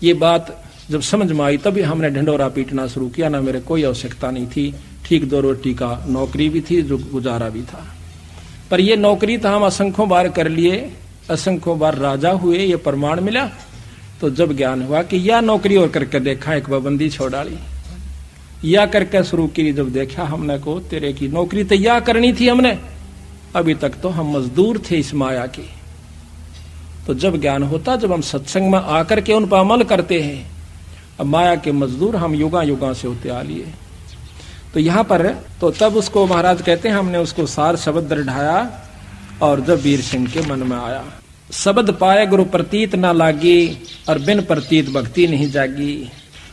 ये बात जब समझ में आई, तभी हमने ढंडोरा पीटना शुरू किया। ना मेरे कोई आवश्यकता नहीं थी, ठीक 2 रोटी का नौकरी भी थी, जो गुजारा भी था। पर ये नौकरी तो हम असंख्यों बार कर लिए, असंख्यों बार राजा हुए, ये प्रमाण मिला। तो जब ज्ञान हुआ कि यह नौकरी और करके देखा, एक पाबंदी छोड़ डाली, या करके शुरू की। जब देखा हमने को तेरे की नौकरी तो या करनी थी हमने, अभी तक तो हम मजदूर थे इस माया के। तो जब ज्ञान होता, जब हम सत्संग में आकर के उन पर अमल करते हैं, अब माया के मजदूर हम युगा युगा से होते आ लिए। तो यहाँ पर तो तब उसको महाराज कहते हैं हमने उसको सार शब्द ढाया, और जब वीर सिंह के मन में आया, शब्द पाए गुरु प्रतीत ना लागी, और बिन प्रतीत भक्ति नहीं जागी,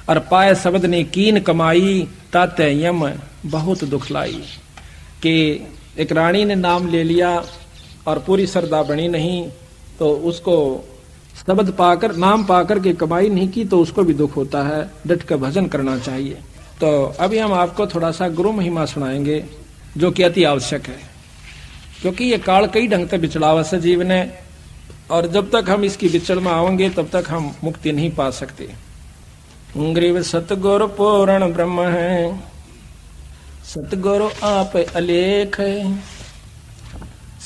और पाए शब्द ने कीन कमाई, ताते यम बहुत दुख लाई। कि एक रानी ने नाम ले लिया और पूरी श्रद्धा बनी नहीं, तो उसको शब्द पाकर, नाम पाकर के कमाई नहीं की, तो उसको भी दुख होता है। डट कर भजन करना चाहिए। तो अभी हम आपको थोड़ा सा गुरु महिमा सुनाएंगे, जो कि अति आवश्यक है, क्योंकि ये काल कई ढंग से बिचड़ावा से जीवन है, और जब तक हम इसकी बिचड़ में आएंगे तब तक हम मुक्ति नहीं पा सकते। ग्रीव सतगुरु पूर्ण ब्रह्म है, सतगुरु आप अलेख,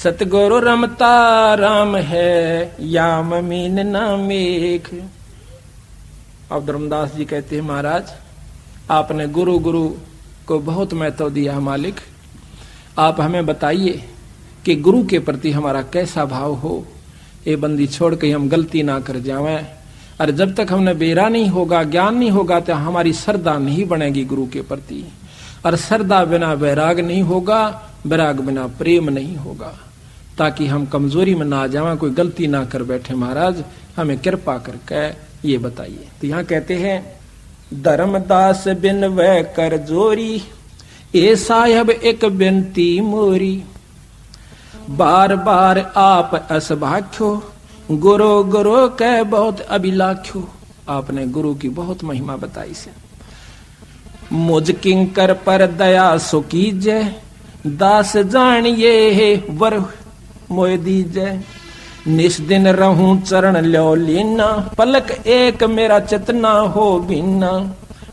सतगुरु रमता राम है, याम मीन ना मेख। अब धर्मदास जी कहते हैं, महाराज आपने गुरु गुरु को बहुत महत्व दिया मालिक, आप हमें बताइए कि गुरु के प्रति हमारा कैसा भाव हो। ये बंदी छोड़ के हम गलती ना कर जावें। और जब तक हमने बेरा नहीं होगा, ज्ञान नहीं होगा, तो हमारी श्रद्धा नहीं बनेगी गुरु के प्रति। और श्रद्धा बिना वैराग नहीं होगा, वैराग बिना प्रेम नहीं होगा। ताकि हम कमजोरी में ना जावें, कोई गलती ना कर बैठे। महाराज हमें कृपा करके ये बताइए। तो यहाँ कहते हैं, धर्मदास बिन वह कर जोरी, ए साहब एक बिनती मोरी। बार बार आप असभाख्यो, गुरु गुरु कह बहुत अभिलाख्यो। आपने गुरु की बहुत महिमा बताई से। मुझ किंकर पर दया सो कीजय, दास जानिए है वर मोय दीजय। निस दिन रहूं चरण लो लीना, पलक एक मेरा चेतना हो बिना।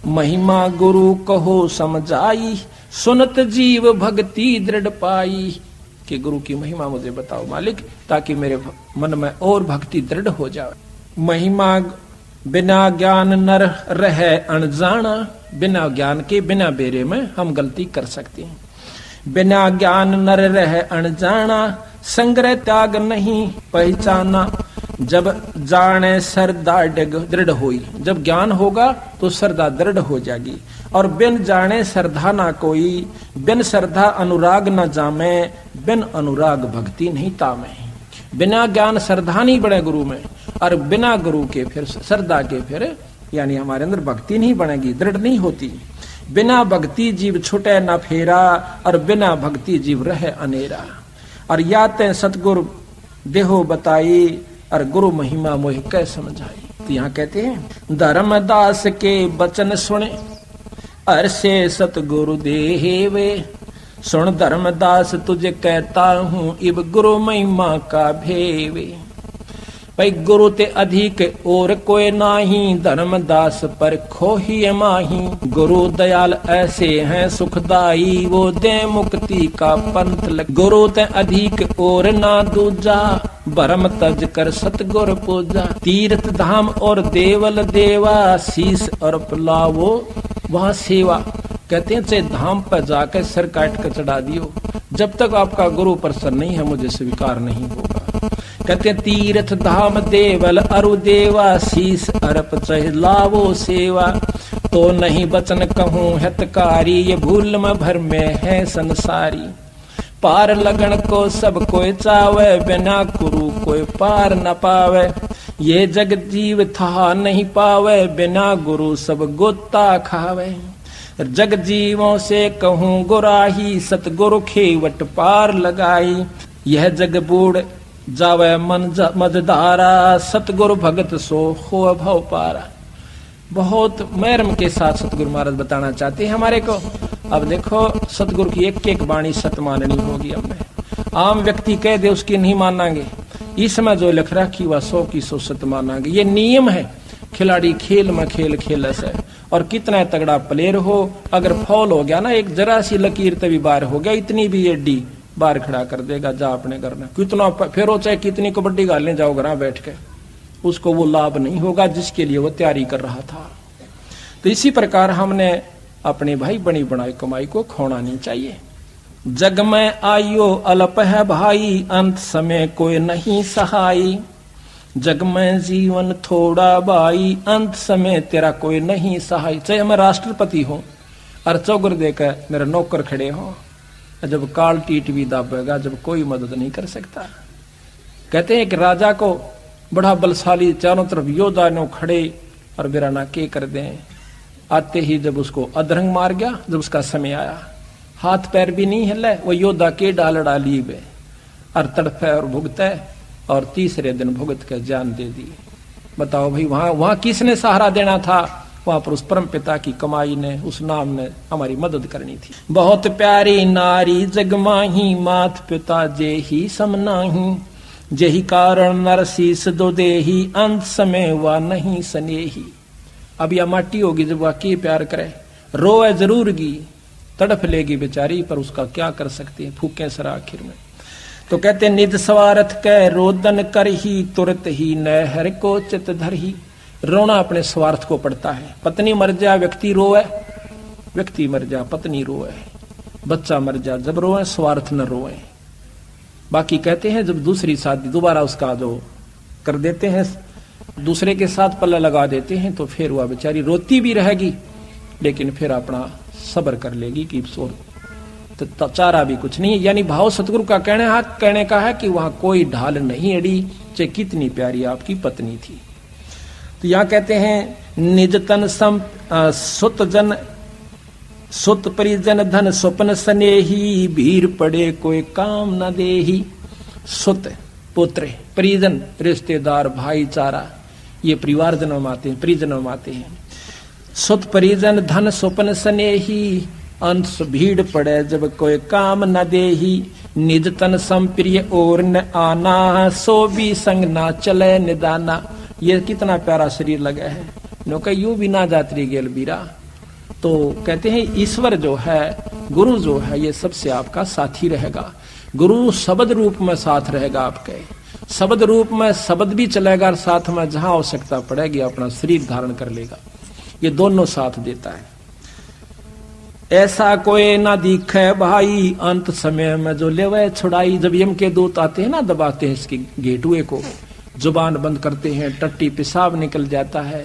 महिमा गुरु कहो समझाई, सुनत जीव भक्ति दृढ़ पाई। कि गुरु की महिमा मुझे बताओ मालिक, ताकि मेरे मन में और भक्ति दृढ़ हो जाए। महिमा बिना ज्ञान नर रहे अनजाना। बिना ज्ञान के, बिना बेरे में हम गलती कर सकते हैं। बिना ज्ञान नर रहे अनजाना, संग्रह त्याग नहीं पहचाना। जब जाने श्रद्धा दृढ़ हुई, जब ज्ञान होगा तो श्रद्धा दृढ़ हो जाएगी। और बिन जाने श्रद्धा ना कोई, बिन श्रद्धा अनुराग न जामे, बिन अनुराग भक्ति नहीं तामे। बिना ज्ञान श्रद्धा नहीं बढ़े गुरु में, और बिना गुरु के फिर श्रद्धा के फिर यानी हमारे अंदर भक्ति नहीं बनेगी, दृढ़ नहीं होती। बिना भक्ति जीव छुटे न फेरा, और बिना भक्ति जीव रहे अनेरा। और याते सतगुरु देहो बताई, और गुरु महिमा मोह कै समझाई। तो यहाँ कहते हैं, धर्मदास के बचन सुने, अरसे सतगुरु देवे। सुन धर्मदास तुझे कहता हूँ, इब गुरु महिमा का भेवे। भाई गुरु ते अधिक और कोई नाही, धर्मदास पर खोही माही। गुरु दयाल ऐसे हैं सुखदाई, वो दे मुक्ति का पंथ लग। गुरु ते अधिक और ना दूजा, भरम तज कर सतगुर पूजा। तीर्थ धाम और देवल देवा, शीस और पलावो वहाँ सेवा। कहते हैं चाहे धाम पर जाकर सिर काट कर चढ़ा दियो, जब तक आपका गुरु प्रसन्न नहीं है मुझे स्वीकार नहीं होगा। कहते हैं तीर्थ धाम देवल अरु देवा, शीस अरप चह लावो सेवा। तो नहीं बचन कहूँ हितकारी, ये भूल में भर में है संसारी। पार लगन को सब कोई चावे, बिना गुरु कोई पार न पावे। ये जग जीव था नहीं पावे, बिना गुरु सब गोता खावे। जग जीवों से कहूँ गुराही, सतगुरु खेवट पार लगाई। यह जग बूढ़ जावे मन मजदारा, सतगुरु भगत सो हो भव पारा। बहुत महरम के साथ सतगुरु महाराज बताना चाहते हैं हमारे को। अब देखो सतगुरु की एक एक वाणी सत माननी होगी हमें। आम व्यक्ति कह दे उसकी नहीं मानांगे, इसमें जो लिख रखी वह 100 की 100 सत मानांगे। ये नियम है। खिलाड़ी खेल में खेल खेलस है, और कितना तगड़ा प्लेयर हो, अगर फॉल हो गया ना, एक जरा सी लकीर तभी बार हो गया, इतनी भी एडी बार खड़ा कर देगा, जा अपने करना। कितना फिर चाहे कितनी कबड्डी गालने जाओ घर बैठ के, उसको वो लाभ नहीं होगा जिसके लिए वो तैयारी कर रहा था। तो इसी प्रकार हमने अपने भाई बनी बनाई कमाई को खोना नहीं चाहिए। जग में आयो अल्प है भाई, अंत समय कोई नहीं सहाई। जग में जीवन थोड़ा भाई, अंत समय तेरा कोई नहीं सहाय। चाहे मैं राष्ट्रपति हूं और चौगर देकर मेरे नौकर खड़े हो, जब काल टीट भी दाबेगा, जब कोई मदद नहीं कर सकता। कहते हैं कि राजा को बड़ा बलशाली चारों तरफ योद्धा ने खड़े और बिराना के कर दें। आते ही जब उसको अधरंग मार गया, जब उसका समय आया, हाथ पैर भी नहीं हिले, वो योद्धा के डाल डाली बे और तड़फे और भुगते, और तीसरे दिन भुगत के जान दे दी। बताओ भाई, वहां किसने सहारा देना था? वहां पर उस परम पिता की कमाई ने, उस नाम ने हमारी मदद करनी थी। बहुत प्यारी नारी जग माही, मात पिता जे ही समनाही। जेही कारण नरसीस दो देही, अंत समय वह नहीं सनेही। अब यह माटी होगी जब वह के प्यार करे, रोए जरूर गी, तड़फ लेगी बेचारी, पर उसका क्या कर सकते हैं, फूके सर आखिर में। तो कहते निज स्वार्थ कै रोदन कर ही तुरत ही नहर को चित धर ही। रोना अपने स्वार्थ को पड़ता है। पत्नी मर जा व्यक्ति रोए, व्यक्ति मर जा पत्नी रोए, बच्चा मर जा जब रोए, स्वार्थ न रोए। बाकी कहते हैं जब दूसरी शादी दोबारा उसका जो कर देते हैं, दूसरे के साथ पल्ला लगा देते हैं, तो फिर वह बेचारी रोती भी रहेगी, लेकिन फिर अपना सब्र कर लेगी कि तो चारा भी कुछ नहीं है। यानी भाव सतगुरु का कहने का है कि वहां कोई ढाल नहीं अड़ी, चाहे कितनी प्यारी आपकी पत्नी थी। तो यहाँ कहते हैं निज तन सुत जन सुत परिजन धन स्वप्न स्नेही, भीर पड़े कोई काम न देही। सुत पुत्र, परिजन रिश्तेदार, भाईचारा, ये परिवार जन्म आते हैं, परिजन्म आते हैं। सुत परिजन धन स्वप्न स्नेही, अंश भीड़ पड़े जब कोई काम न देही। निज तन संप्रिय और न आना, सो भी संग ना चले निदाना। ये कितना प्यारा शरीर लगा है, नो यूं भी ना जात्री गेल बीरा। तो कहते हैं ईश्वर जो है, गुरु जो है, ये सबसे आपका साथी रहेगा। गुरु शब्द रूप में साथ रहेगा आपके, शब्द रूप में शब्द भी चलेगा, और साथ में जहां आवश्यकता पड़ेगी अपना शरीर धारण कर लेगा। ये दोनों साथ देता है। ऐसा कोई ना दिखे भाई, अंत समय में जो लेवे छुड़ाई। जब यम के दूत आते हैं ना, दबाते हैं इसके गेटवे को, जुबान बंद करते हैं, टट्टी पेशाब निकल जाता है,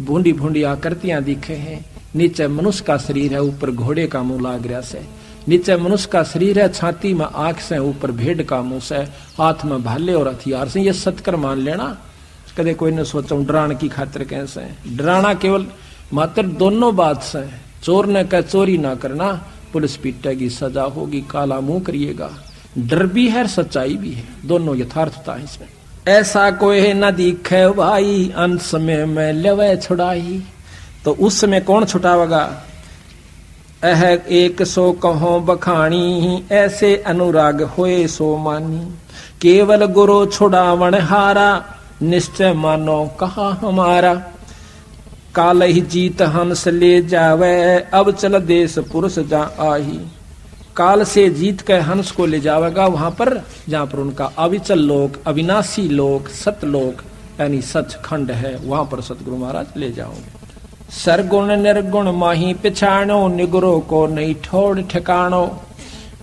भूंडी भूंडी आकृतियां दिखे हैं। नीचे मनुष्य का शरीर है, ऊपर घोड़े का मुंह लाग रहा से। नीचे मनुष्य का शरीर है, छाती में आंख से, ऊपर भेड़ का मुंह से, हाथ में भाले और हथियार से। ये सत्कर मान लेना, कदे कोई ने सोचा डराने की खातिर कैसे। डराना केवल मात्र दोनों बात से, चोर ने कह चोरी ना करना, पुलिस पीटेगी, सजा होगी, काला मुंह करिएगा। डर भी है, सच्चाई भी है, दोनों यथार्थता है इसमें। ऐसा कोई न दिखे भाई, अंत समय में लेवे छुड़ाई। तो उस समय कौन छुटावेगा? एह एक सो कहो बखानी, ऐसे अनुराग होए सो मानी। केवल गुरु छुड़ावण हारा, निश्चय मानो कहा हमारा। काल ही जीत हंस ले जावे, अब चल देश पुरुष जा आही। काल से जीत कर हंस को ले जावेगा वहां पर जहां पर उनका अविचल लोक, अविनाशी लोक, सतलोक यानी सचखंड है, वहां पर सतगुरु महाराज ले जाओगे। सरगुण निर्गुण माही पिछाणो, निगुरो को नहीं ठोड़ ठिकाणो।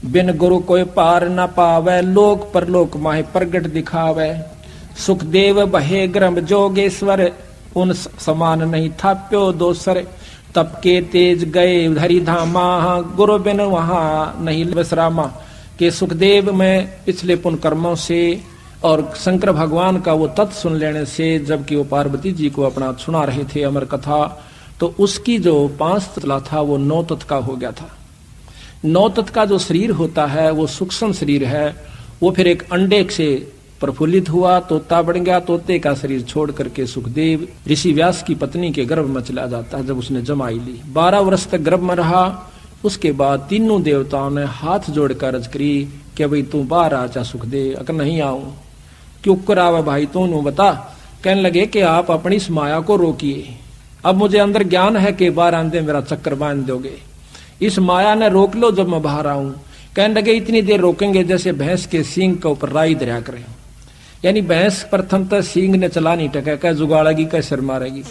बिन गुरु कोई पार न पावे, लोक पर लोक माही प्रगट दिखावे। सुखदेव बहे ग्रम जोगेश्वर, उन समान नहीं थाप्यो दोसर। तप के तेज गए धरी धामा, गुरु बिन वहां नहीं विश्रामा। के सुखदेव में पिछले पुण्य कर्मों से और शंकर भगवान का वो तत्व सुन लेने से, जबकि वो पार्वती जी को अपना सुना रहे थे अमर कथा, तो उसकी जो 5 तत्व था वो 9 तत्व का हो गया था। 9 तत्व का जो शरीर होता है वो सूक्ष्म शरीर है। वो फिर एक अंडे से प्रफुल्लित हुआ, तोता बन गया, तोते का शरीर छोड़ करके सुखदेव ऋषि व्यास की पत्नी के गर्भ में चला जाता है। जब उसने जमाई ली, 12 वर्ष तक गर्भ में रहा। उसके बाद तीनों देवताओं ने हाथ जोड़कर अर्ज करी कि भाई तू बाहर आ जा सुखदेव। अगर नहीं आऊं क्यों करावे भाई, तू बता। कहने लगे कि आप अपनी इस माया को रोकिए। अब मुझे अंदर ज्ञान है कि बाहर आंदे मेरा चक्कर बांध दोगे, इस माया ने रोक लो जब मैं बाहर आऊं। कहने लगे इतनी देर रोकेंगे जैसे भैंस के सींग के ऊपर राई दरिया करें। यानी भैंस प्रथम तो सींग ने चला नहीं टका, कह जुगाड़ेगी, कह सिर मारेगी,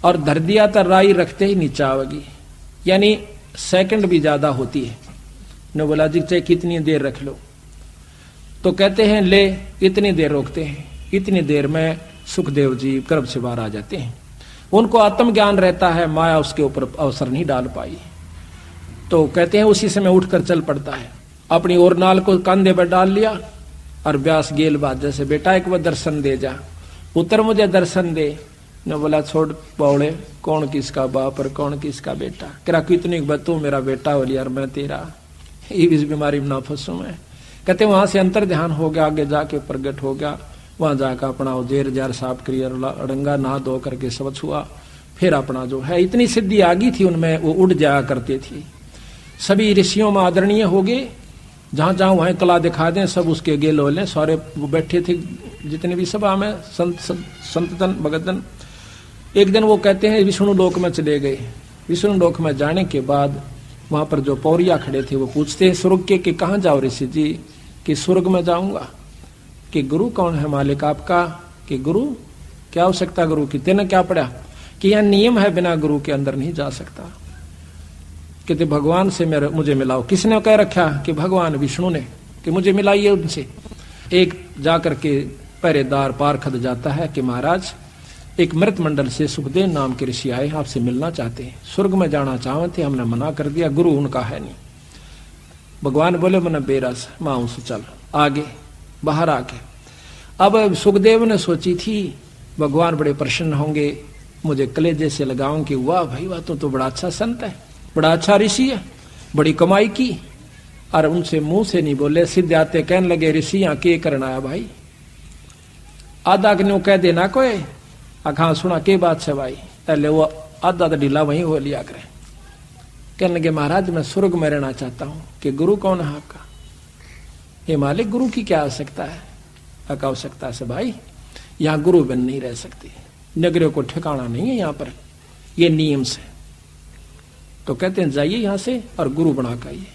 और धर दिया तो राई रखते ही नीचे आवेगी। यानी सेकंड भी ज्यादा होती है। ने बोला जी चाहे कितनी देर रख लो, तो कहते हैं ले इतनी देर रोकते हैं। इतनी देर में सुखदेव जी गर्भ से बाहर आ जाते हैं। उनको आत्मज्ञान रहता है, माया उसके ऊपर अवसर नहीं डाल पाई। तो कहते हैं उसी समय उठकर चल पड़ता है, अपनी ओर नाल को कंधे पर डाल लिया और व्यास गेल बात जैसे बेटा एक बार दर्शन दे जा, पुत्र मुझे दर्शन दे। ने बोला छोड़ पौड़े, कौन किसका बाप और कौन किसका बेटा। करा कितनी तू मेरा बेटा बोली यार मैं तेरा, इस बीमारी में ना फंसू मैं। कहते वहां से अंतर ध्यान हो गया, आगे जाके प्रगट हो गया। वहां जाकर अपना जेर जार साफ करिए, अड़ंगा नहा धो करके सब छुआ। फिर अपना जो है इतनी सिद्धि आ गई थी उनमें, वो उड़ जाया करते थी। सभी ऋषियों में आदरणीय हो गए, जहां जहां वहां कला दिखा दें सब उसके गेल हो लें। सारे वो बैठे थे जितने भी सभा में संतन भगतन। एक दिन वो कहते हैं विष्णु लोक में चले गए। विष्णु लोक में जाने के बाद वहां पर जो पौरिया खड़े थे वो पूछते हैं स्वर्ग के कि कहाँ जाओ ऋषि जी? कि स्वर्ग में जाऊंगा। कि गुरु कौन है मालिक आपका? कि गुरु क्या आवश्यकता गुरु की? तेने क्या पढ़ा? कि यह नियम है बिना गुरु के अंदर नहीं जा सकता। कहते भगवान से मुझे मिलाओ। किसने कह रखा? कि भगवान विष्णु ने, कि मुझे मिलाइए उनसे। एक जाकर के पहरेदार पारखद जाता है कि महाराज एक मृत मंडल से सुखदेव नाम के ऋषि आए, आपसे मिलना चाहते हैं, स्वर्ग में जाना चाहते, हमने मना कर दिया, गुरु उनका है नहीं। भगवान बोले मन बेरस मां से चल आगे, बाहर आके। अब सुखदेव ने सोची थी भगवान बड़े प्रसन्न होंगे, मुझे कलेजे से लगाऊं कि वाह भाई वाह, तो बड़ा अच्छा संत है, बड़ा अच्छा ऋषि है, बड़ी कमाई की। और उनसे मुंह से नहीं बोले, सीधे आते कहने लगे ऋषि यहाँ के करना है भाई? आधा क्यों कह देना कोई अखा सुना के बात से भाई, पहले वो आधा तो ढीला वहीं हो लिया करे। कहने लगे महाराज मैं स्वर्ग में रहना चाहता हूं। कि गुरु कौन है आपका? ये मालिक गुरु की क्या आवश्यकता है? क्या आवश्यकता से भाई, यहाँ गुरु बन नहीं रह सकती, नगरों को ठिकाना नहीं है यहाँ पर, ये नियम से। तो कहते हैं जाइए यहाँ से और गुरु बना के आइए।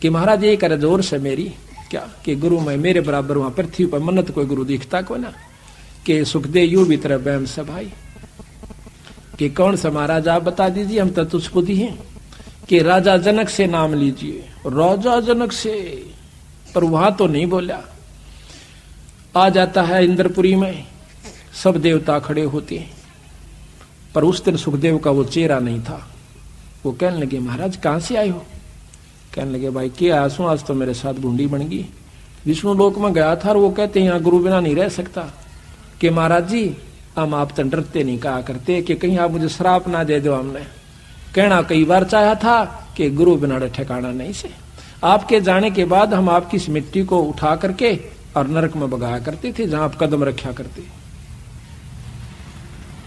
कि महाराज ये करे जोर से मेरी क्या? कि गुरु में मेरे बराबर वहां पृथ्वी पर मन्नत कोई गुरु दिखता को ना? कि सुखदेव यू भी तरह बैम से भाई। कि कौन सा महाराज आप बता दीजिए, हम तो तुझ बुद्धि हैं। कि राजा जनक से नाम लीजिए। राजा जनक से, पर वहां तो नहीं बोला। आ जाता है इंद्रपुरी में, सब देवता खड़े होते हैं, पर उस दिन सुखदेव का वो चेहरा नहीं था। वो कहने लगे महाराज कहां से आए हो? कहने लगे भाई क्या आंसू, आज तो मेरे साथ बूंदी बन गई। विष्णु लोक में गया था और वो कहते हैं यहाँ गुरु बिना नहीं रह सकता। कि महाराज जी हम आप तो डरते नहीं कहा करते कि कहीं आप मुझे श्राप ना दे दो। हमने कहना कई बार चाहा था कि गुरु बिना ठिकाना नहीं से। आपके जाने के बाद हम आपकी इस मिट्टी को उठा करके और नरक में बगाया करते थे जहां आप कदम रखा करते।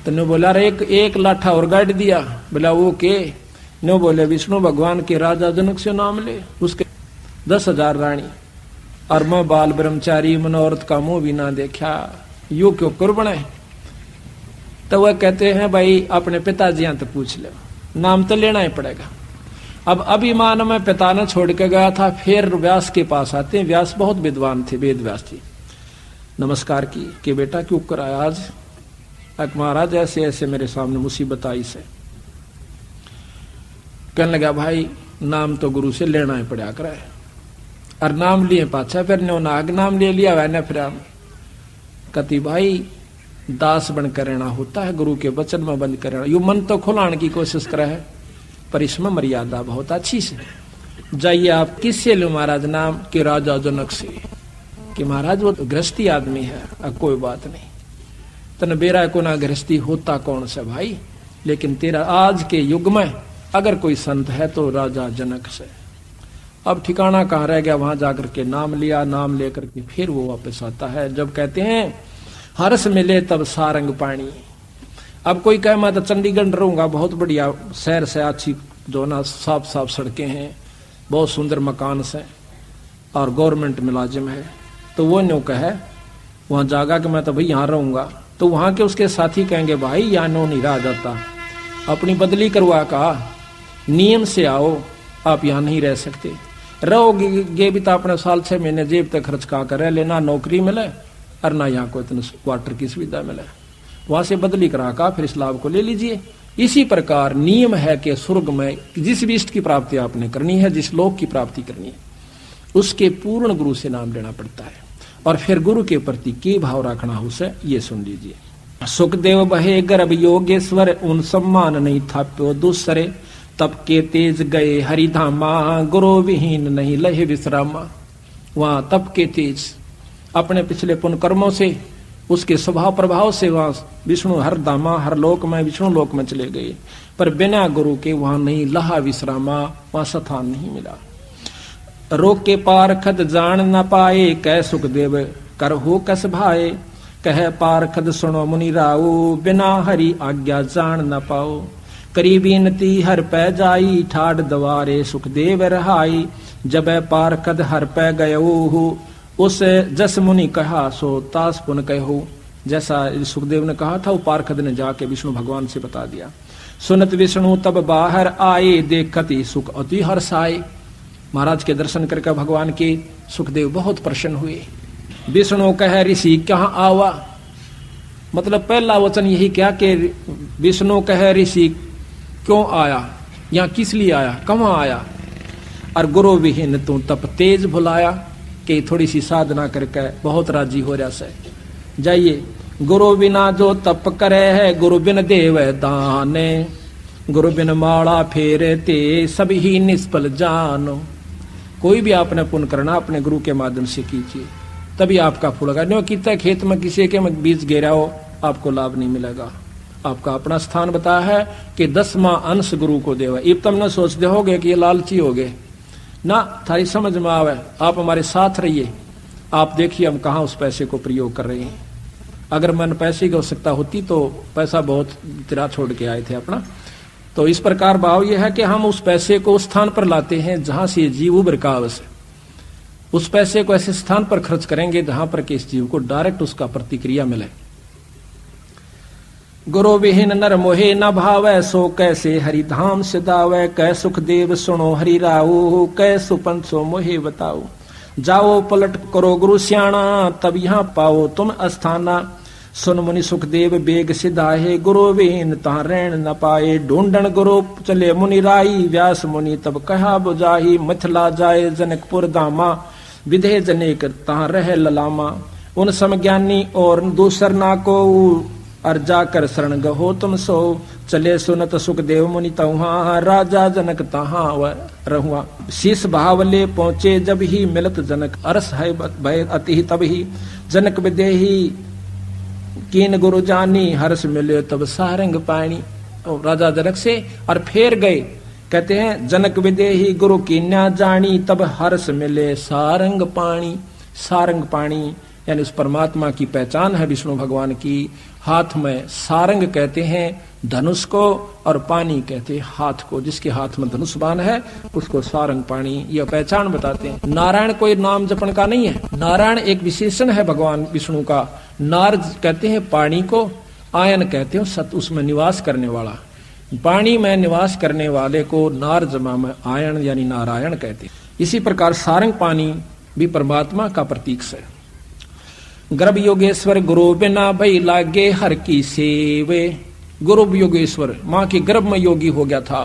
तो बोला रे एक लाठा और गाड़ दिया। बोला वो के? नो बोले विष्णु भगवान के राजा जनक से नाम ले, उसके 10,000 रानी और मैं बाल ब्रह्मचारी मनोरथ का मुंह भी ना देखा, यू क्यों कुर्बन है? तो वह कहते हैं भाई अपने पिताजी यहाँ तो पूछ लो, नाम तो लेना ही पड़ेगा। अब अभिमान में पिता ने छोड़ के गया था, फिर व्यास के पास आते हैं। व्यास बहुत विद्वान थे, वेद व्यास जी। नमस्कार की कि बेटा क्यों कराया आज? महाराज ऐसे ऐसे मेरे सामने मुसीबत आई से। कहने लगा भाई नाम तो गुरु से लेना ही पड़ा करे। और नाम लिए पाछा फिर नो नाग नाम ले लिया वैने फिर हम कति भाई दास बनकर रहना होता है, गुरु के वचन में बंद कर रहना। यू मन तो खुलाने की कोशिश करे है, पर इसमें मर्यादा बहुत अच्छी से। जाइए आप किससे लो महाराज नाम? कि राजा जनक से। कि महाराज वो तो गृहस्थी आदमी है, अब कोई बात नहीं, तन बेरा को ना गृहस्थी होता कौन सा भाई, लेकिन तेरा आज के युग में अगर कोई संत है तो राजा जनक से। अब ठिकाना कहाँ रह गया, वहां जाकर के नाम लिया, नाम लेकर के फिर वो वापस आता है। जब कहते हैं हर्ष मिले तब सारंग पानी। अब कोई कहे मैं तो चंडीगढ़ रहूंगा, बहुत बढ़िया शहर से, अच्छी जो ना साफ साफ सड़कें हैं, बहुत सुंदर मकान से और गवर्नमेंट मुलाजिम है, तो वो न्यू कहे वहां जागा कि मैं तो भाई यहाँ रहूंगा, तो वहां के उसके साथी कहेंगे भाई यहाँ नो नहीं रहा जाता, अपनी बदली करवा का नियम से आओ, आप यहाँ नहीं रह सकते। रहोगे भी तो अपने साल 6 महीने जेब तक खर्च का कर लेना, नौकरी मिले और ना यहाँ को इतने क्वार्टर की सुविधा मिले, वहां से बदली करा का फिर इस लाभ को ले लीजिए। इसी प्रकार नियम है कि स्वर्ग में जिस भी इष्ट की प्राप्ति आपने करनी है, जिस लोक की प्राप्ति करनी है, उसके पूर्ण गुरु से नाम लेना पड़ता है। और फिर गुरु के प्रति के भाव रखना उसे, ये सुन लीजिए। सुखदेव बहे गर्भ योगेश्वर, उन सम्मान नहीं थाप्यो दूसरे, तब के तेज गए हरिधामा, गुरु विहीन नहीं लहे विश्रामा। वहां तप के तेज अपने पिछले पुण्य कर्मों से, उसके स्वभाव प्रभाव से वहां विष्णु हर धामा, हर लोक में विष्णु लोक में चले गए, पर बिना गुरु के वहां नहीं लहा विश्रामा, वहां स्थान नहीं मिला। रोक के पारखद जान न पाए, कह सुखदेव कर हो कस भाए, कह पारखद सुनो मुनि राओ, बिना हरि आज्ञा जान न पाओ। करी बीनती हर पै जाई, ठाड दवारे सुखदेव रहाई, जब पारखद हर पै गयो, उस जस मुनि कहा सो तास पुन कहो। जैसा सुखदेव ने कहा था वो पारखद ने जाके विष्णु भगवान से बता दिया। सुनत विष्णु तब बाहर आए, देखती सुख अति हर्षाए। महाराज के दर्शन करके भगवान के सुखदेव बहुत प्रसन्न हुए। विष्णु कह ऋषि कहाँ आवा, मतलब पहला वचन यही क्या कि विष्णु कह ऋषि क्यों आया, यहाँ किस लिए आया, कहाँ आया। और गुरु विहीन तू तप तेज भुलाया, कि थोड़ी सी साधना करके बहुत राजी हो रहा से। जाइए, गुरु बिना जो तप करे है, गुरु बिन देव दाने, गुरु बिन माला फेरे ते सभी निष्फल जानो। कोई भी आपने पुण्य करना अपने गुरु के माध्यम से कीजिए, तभी आपका फल होगा। न्यों कितना खेत में किसी के में बीज गिरा हो, आपको लाभ नहीं मिलेगा। आपका अपना स्थान बताया है कि 10वां अंश गुरु को देवा। अब तुम न सोचते होगे कि ये लालची हो गए ना, थारी समझ में आवे। आप हमारे साथ रहिए, आप देखिए हम कहाँ उस पैसे को प्रयोग कर रहे हैं। अगर मन पैसे की आवश्यकता होती तो पैसा बहुत तिरा छोड़ के आए थे अपना। तो इस प्रकार भाव यह है कि हम उस पैसे को उस स्थान पर लाते हैं जहां से जीव उभर का अवश्य। उस पैसे को ऐसे स्थान पर खर्च करेंगे जहां पर कि इस जीव को डायरेक्ट उसका प्रतिक्रिया मिले। गुरु विहीन नर मोहे न भावै, सो कैसे हरिधाम सिदावै। कै सुखदेव सुनो हरि राऊ, कै सुपंसो मोहे बताओ। जाओ पलट करो गुरु स्याणा, तब यहाँ पाओ तुम अस्थाना। सुन मुनि सुखदेव बेग सिधाहे, गुरु विहीन तहाँ रहन न पाए। ढूंढन गुरु चले मुनि राई, व्यास मुनि तब कहा बुझाही। मथला जाए जनकपुर धामा, विधे जनेक तहाँ रह ललामा। उन समज्ञानी और दूसर ना को, और जाकर शरण गहो तुम सो। चले सुनत सुखदेव मुनि तहाँ, राजा जनक तहाँ रहुआ। शीस भावले पहुंचे जब ही, मिलत जनक अरस है भय अति तब ही। जनक विदेही कीन गुरु जानी, हर्ष मिले तब सारंग पानी। और राजा जनक से और फेर गए, कहते हैं जनक विदेही गुरु कीन्या जानी, तब हर्ष मिले सारंग पानी। सारंग पानी यानी उस परमात्मा की पहचान है विष्णु भगवान की। हाथ में सारंग कहते हैं धनुष को, और पानी कहते हैं हाथ को। जिसके हाथ में धनुष बाण है उसको सारंग पानी, यह पहचान बताते हैं। नारायण कोई नाम जपन का नहीं है, नारायण एक विशेषण है भगवान विष्णु का। नार कहते हैं पानी को, आयन कहते हैं सत उसमें निवास करने वाला। पानी में निवास करने वाले को नार जमा में आयन यानी नारायण कहते हैं। इसी प्रकार सारंग पानी भी परमात्मा का प्रतीक है। गर्भ योगेश्वर गुरु बिना भई लागे हर की सेवे। गुरु योगेश्वर माँ के गर्भ में योगी हो गया था,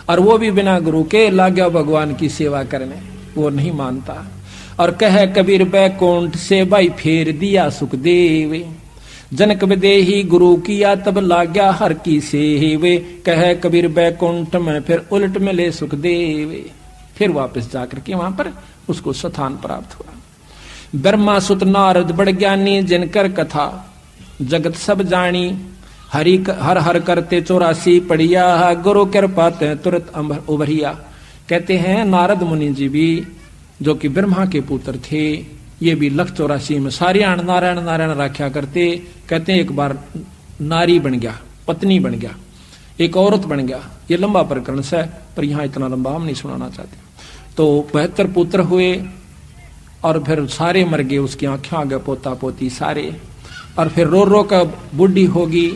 और वो भी बिना गुरु के लाग गया भगवान की सेवा करने, वो नहीं मानता। और कह कबीर बैकुंठ से भाई फेर दिया सुखदेव। जनक विदेही गुरु किया तब लाग गया हर की सेवे। कह कबीर बैकुंठ में फिर उलट मिले सुखदेव। फिर वापस जाकर के वहां पर उसको स्थान प्राप्त हुआ। ब्रह्मा सुत नारद बड़ ज्ञानी, जिनकर कथा जगत सब जानी। हरि हर हर करते 84 पढ़िया, गुरु कृपा ते तुरंत उभरिया। कहते हैं नारद मुनि जी भी जो कि ब्रह्मा के पुत्र थे, ये भी लख 84 में सारियाण नारायण नारायण राख्या करते। कहते हैं एक बार नारी बन गया, पत्नी बन गया, एक औरत बन गया। ये लंबा प्रकरण है, पर यहाँ इतना लंबा हम नहीं सुनाना चाहते। तो 72 पुत्र हुए, और फिर सारे मर गए, उसकी आंखें आ गए, पोता पोती सारे। और फिर रो रो कर बुढ़ी होगी,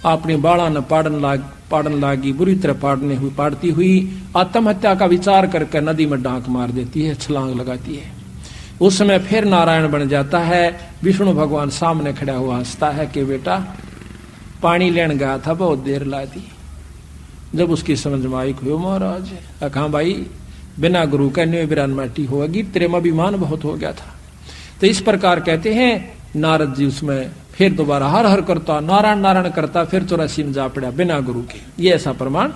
अपने बाड़ा न पाड़न लागी, बुरी तरह पाड़ती हुई आत्महत्या का विचार करके नदी में डांक मार देती है, छलांग लगाती है। उस समय फिर नारायण बन जाता है। विष्णु भगवान सामने खड़ा हुआ हंसता है कि बेटा पानी लेने गया था, बहुत देर ला दी। जब उसकी समझ में आई हुई महाराज, कहा भाई बिना गुरु का न्यू बिरान माटी होगी, तेरे में अभिमान बहुत हो गया था। तो इस प्रकार कहते हैं नारद जी उसमें फिर दोबारा हर हर करता, नारायण नारायण करता, फिर 84 में जा पड़ा बिना गुरु के। ये ऐसा प्रमाण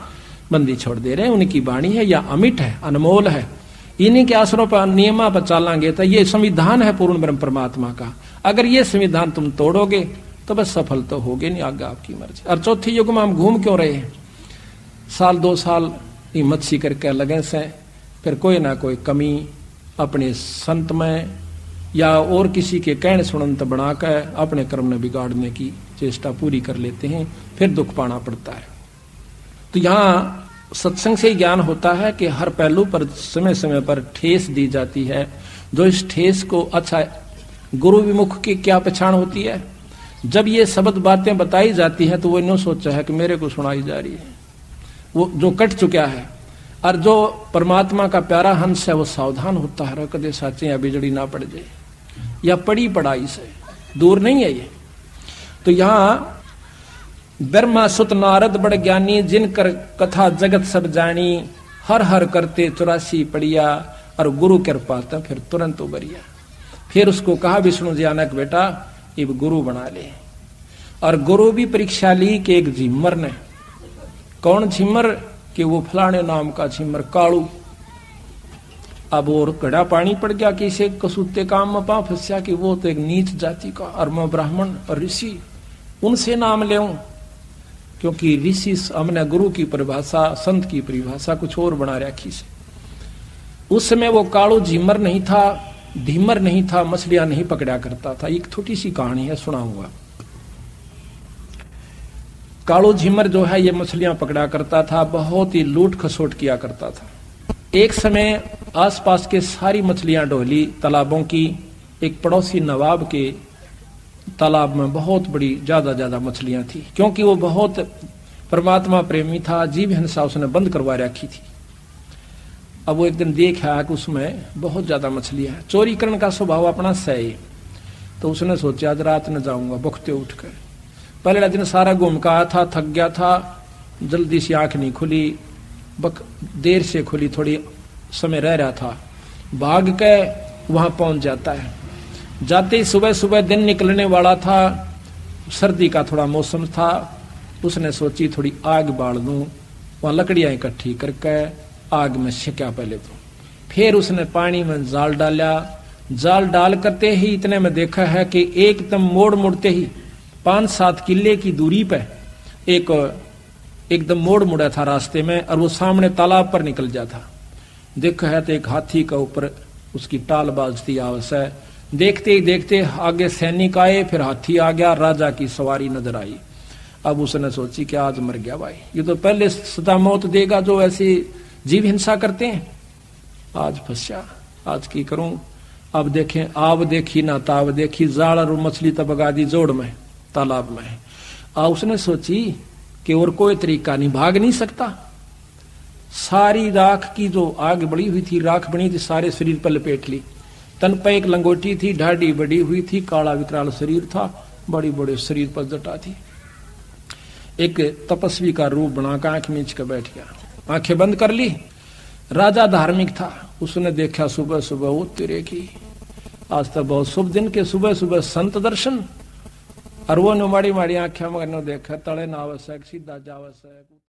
बंदी छोड़ दे रहे हैं। उनकी वाणी है या अमिट है, अनमोल है। इन्हीं के आसनों पर नियमा पर चलांगे तो ये संविधान है पूर्ण ब्रह्म परमात्मा का। अगर ये संविधान तुम तोड़ोगे तो बस सफल तो होगे नहीं, आगे आपकी मर्जी। और चौथे युग में हम घूम क्यों रहे हैं? साल 2 साल हिम्मत सी करके लगे से, फिर कोई ना कोई कमी अपने संत में या और किसी के कहने सुनंत बनाकर अपने कर्म में बिगाड़ने की चेष्टा पूरी कर लेते हैं, फिर दुख पाना पड़ता है। तो यहाँ सत्संग से ज्ञान होता है कि हर पहलू पर समय समय पर ठेस दी जाती है। जो इस ठेस को अच्छा गुरु विमुख की क्या पहचान होती है? जब ये शब्द बातें बताई जाती हैं तो वो इन्हों सोचा है कि मेरे को सुनाई जा रही है, वो जो कट चुका है, और जो परमात्मा का प्यारा हंस है वो सावधान होता है, कदे साचे या बिजड़ी ना पड़ जाए, या पड़ी पड़ाई से दूर नहीं है ये। तो यहाँ ब्रह्मा सुत नारद बड़ ज्ञानी, जिनकर कथा जगत सब जानी, हर हर करते 84 पड़िया, और गुरु कृपा तो फिर तुरंत उबरिया। फिर उसको कहा विष्णु जी आनक बेटा ये गुरु बना ले। और गुरु भी परीक्षा ली कि एक झिम्मर ने, कौन झिम्मर, कि वो फलाने नाम का झिम्मर कालू। अब और घड़ा पानी पड़ गया कि इसे कसूते काम में पा फंसा, कि वो तो एक नीच जाति का, और मैं ब्राह्मण और ऋषि, उनसे नाम ले, क्योंकि ऋषि हमने गुरु की परिभाषा, संत की परिभाषा कुछ और बना रखी से। उस समय वो कालू झिम्मर नहीं था, धीमर नहीं था, मछलियां नहीं पकड़ा करता था। एक छोटी सी कहानी है, सुनाऊंगा। कालू झिम्मर जो है ये मछलियां पकड़ा करता था, बहुत ही लूट खसोट किया करता था। एक समय आसपास के सारी मछलियां ढोली तालाबों की, एक पड़ोसी नवाब के तालाब में बहुत बड़ी ज्यादा मछलियां थी, क्योंकि वो बहुत परमात्मा प्रेमी था, जीव हिंसा उसने बंद करवा रखी थी। अब वो एक दिन देखा कि उसमें बहुत ज्यादा मछलियां हैं, चोरी करने का स्वभाव अपना सही। तो उसने सोचा आज रात न जाऊंगा बखते उठकर। पहले दिन सारा घूम का आया था, थक गया था, जल्दी से आंख नहीं खुली, देर से खुली, थोड़ी समय रह रहा था, भाग के वहां पहुंच जाता है। जाते ही सुबह सुबह दिन निकलने वाला था, सर्दी का थोड़ा मौसम था। उसने सोची थोड़ी आग बाल दूं, वहां लकड़ियां इकट्ठी करके आग में सेका पहले तो। फिर उसने पानी में जाल डाला, जाल डाल करते ही इतने में देखा है कि एकदम मोड़ मुड़ते ही 5-7 किले की दूरी पे एकदम मोड़ मुड़ा था रास्ते में, और वो सामने तालाब पर निकल जाता। देखा है तो एक हाथी का ऊपर उसकी टाल बाजती आवाज है। देखते ही देखते आगे सैनिक आए, फिर हाथी आ गया, राजा की सवारी नजर आई। अब उसने सोची कि आज मर गया भाई, ये तो पहले सदा मौत देगा जो ऐसे जीव हिंसा करते हैं। आज फंसा, आज की करूं। अब देखें, आव देखी ना ताव देखी, जाल और मछली तब बगा दी जोड़ में तालाब में। उसने सोची कि और कोई तरीका नहीं, भाग नहीं सकता। सारी राख की जो आग बड़ी हुई थी, राख बनी थी, सारे शरीर पर लपेट ली। तन पे एक लंगोटी थी, ढाडी बड़ी हुई थी, काला विकराल शरीर था, बड़ी बड़े शरीर पर जटा थी। एक तपस्वी का रूप बनाकर आंख मीच कर बैठ गया, आंखें बंद कर ली। राजा धार्मिक था, उसने देखा सुबह सुबह वो तेरे की, आज तो बहुत शुभ दिन के सुबह सुबह संत दर्शन। और वो माड़ी माड़ी आंखें मगर देखा तड़े ना आवश्यक सीधा जावश्यक।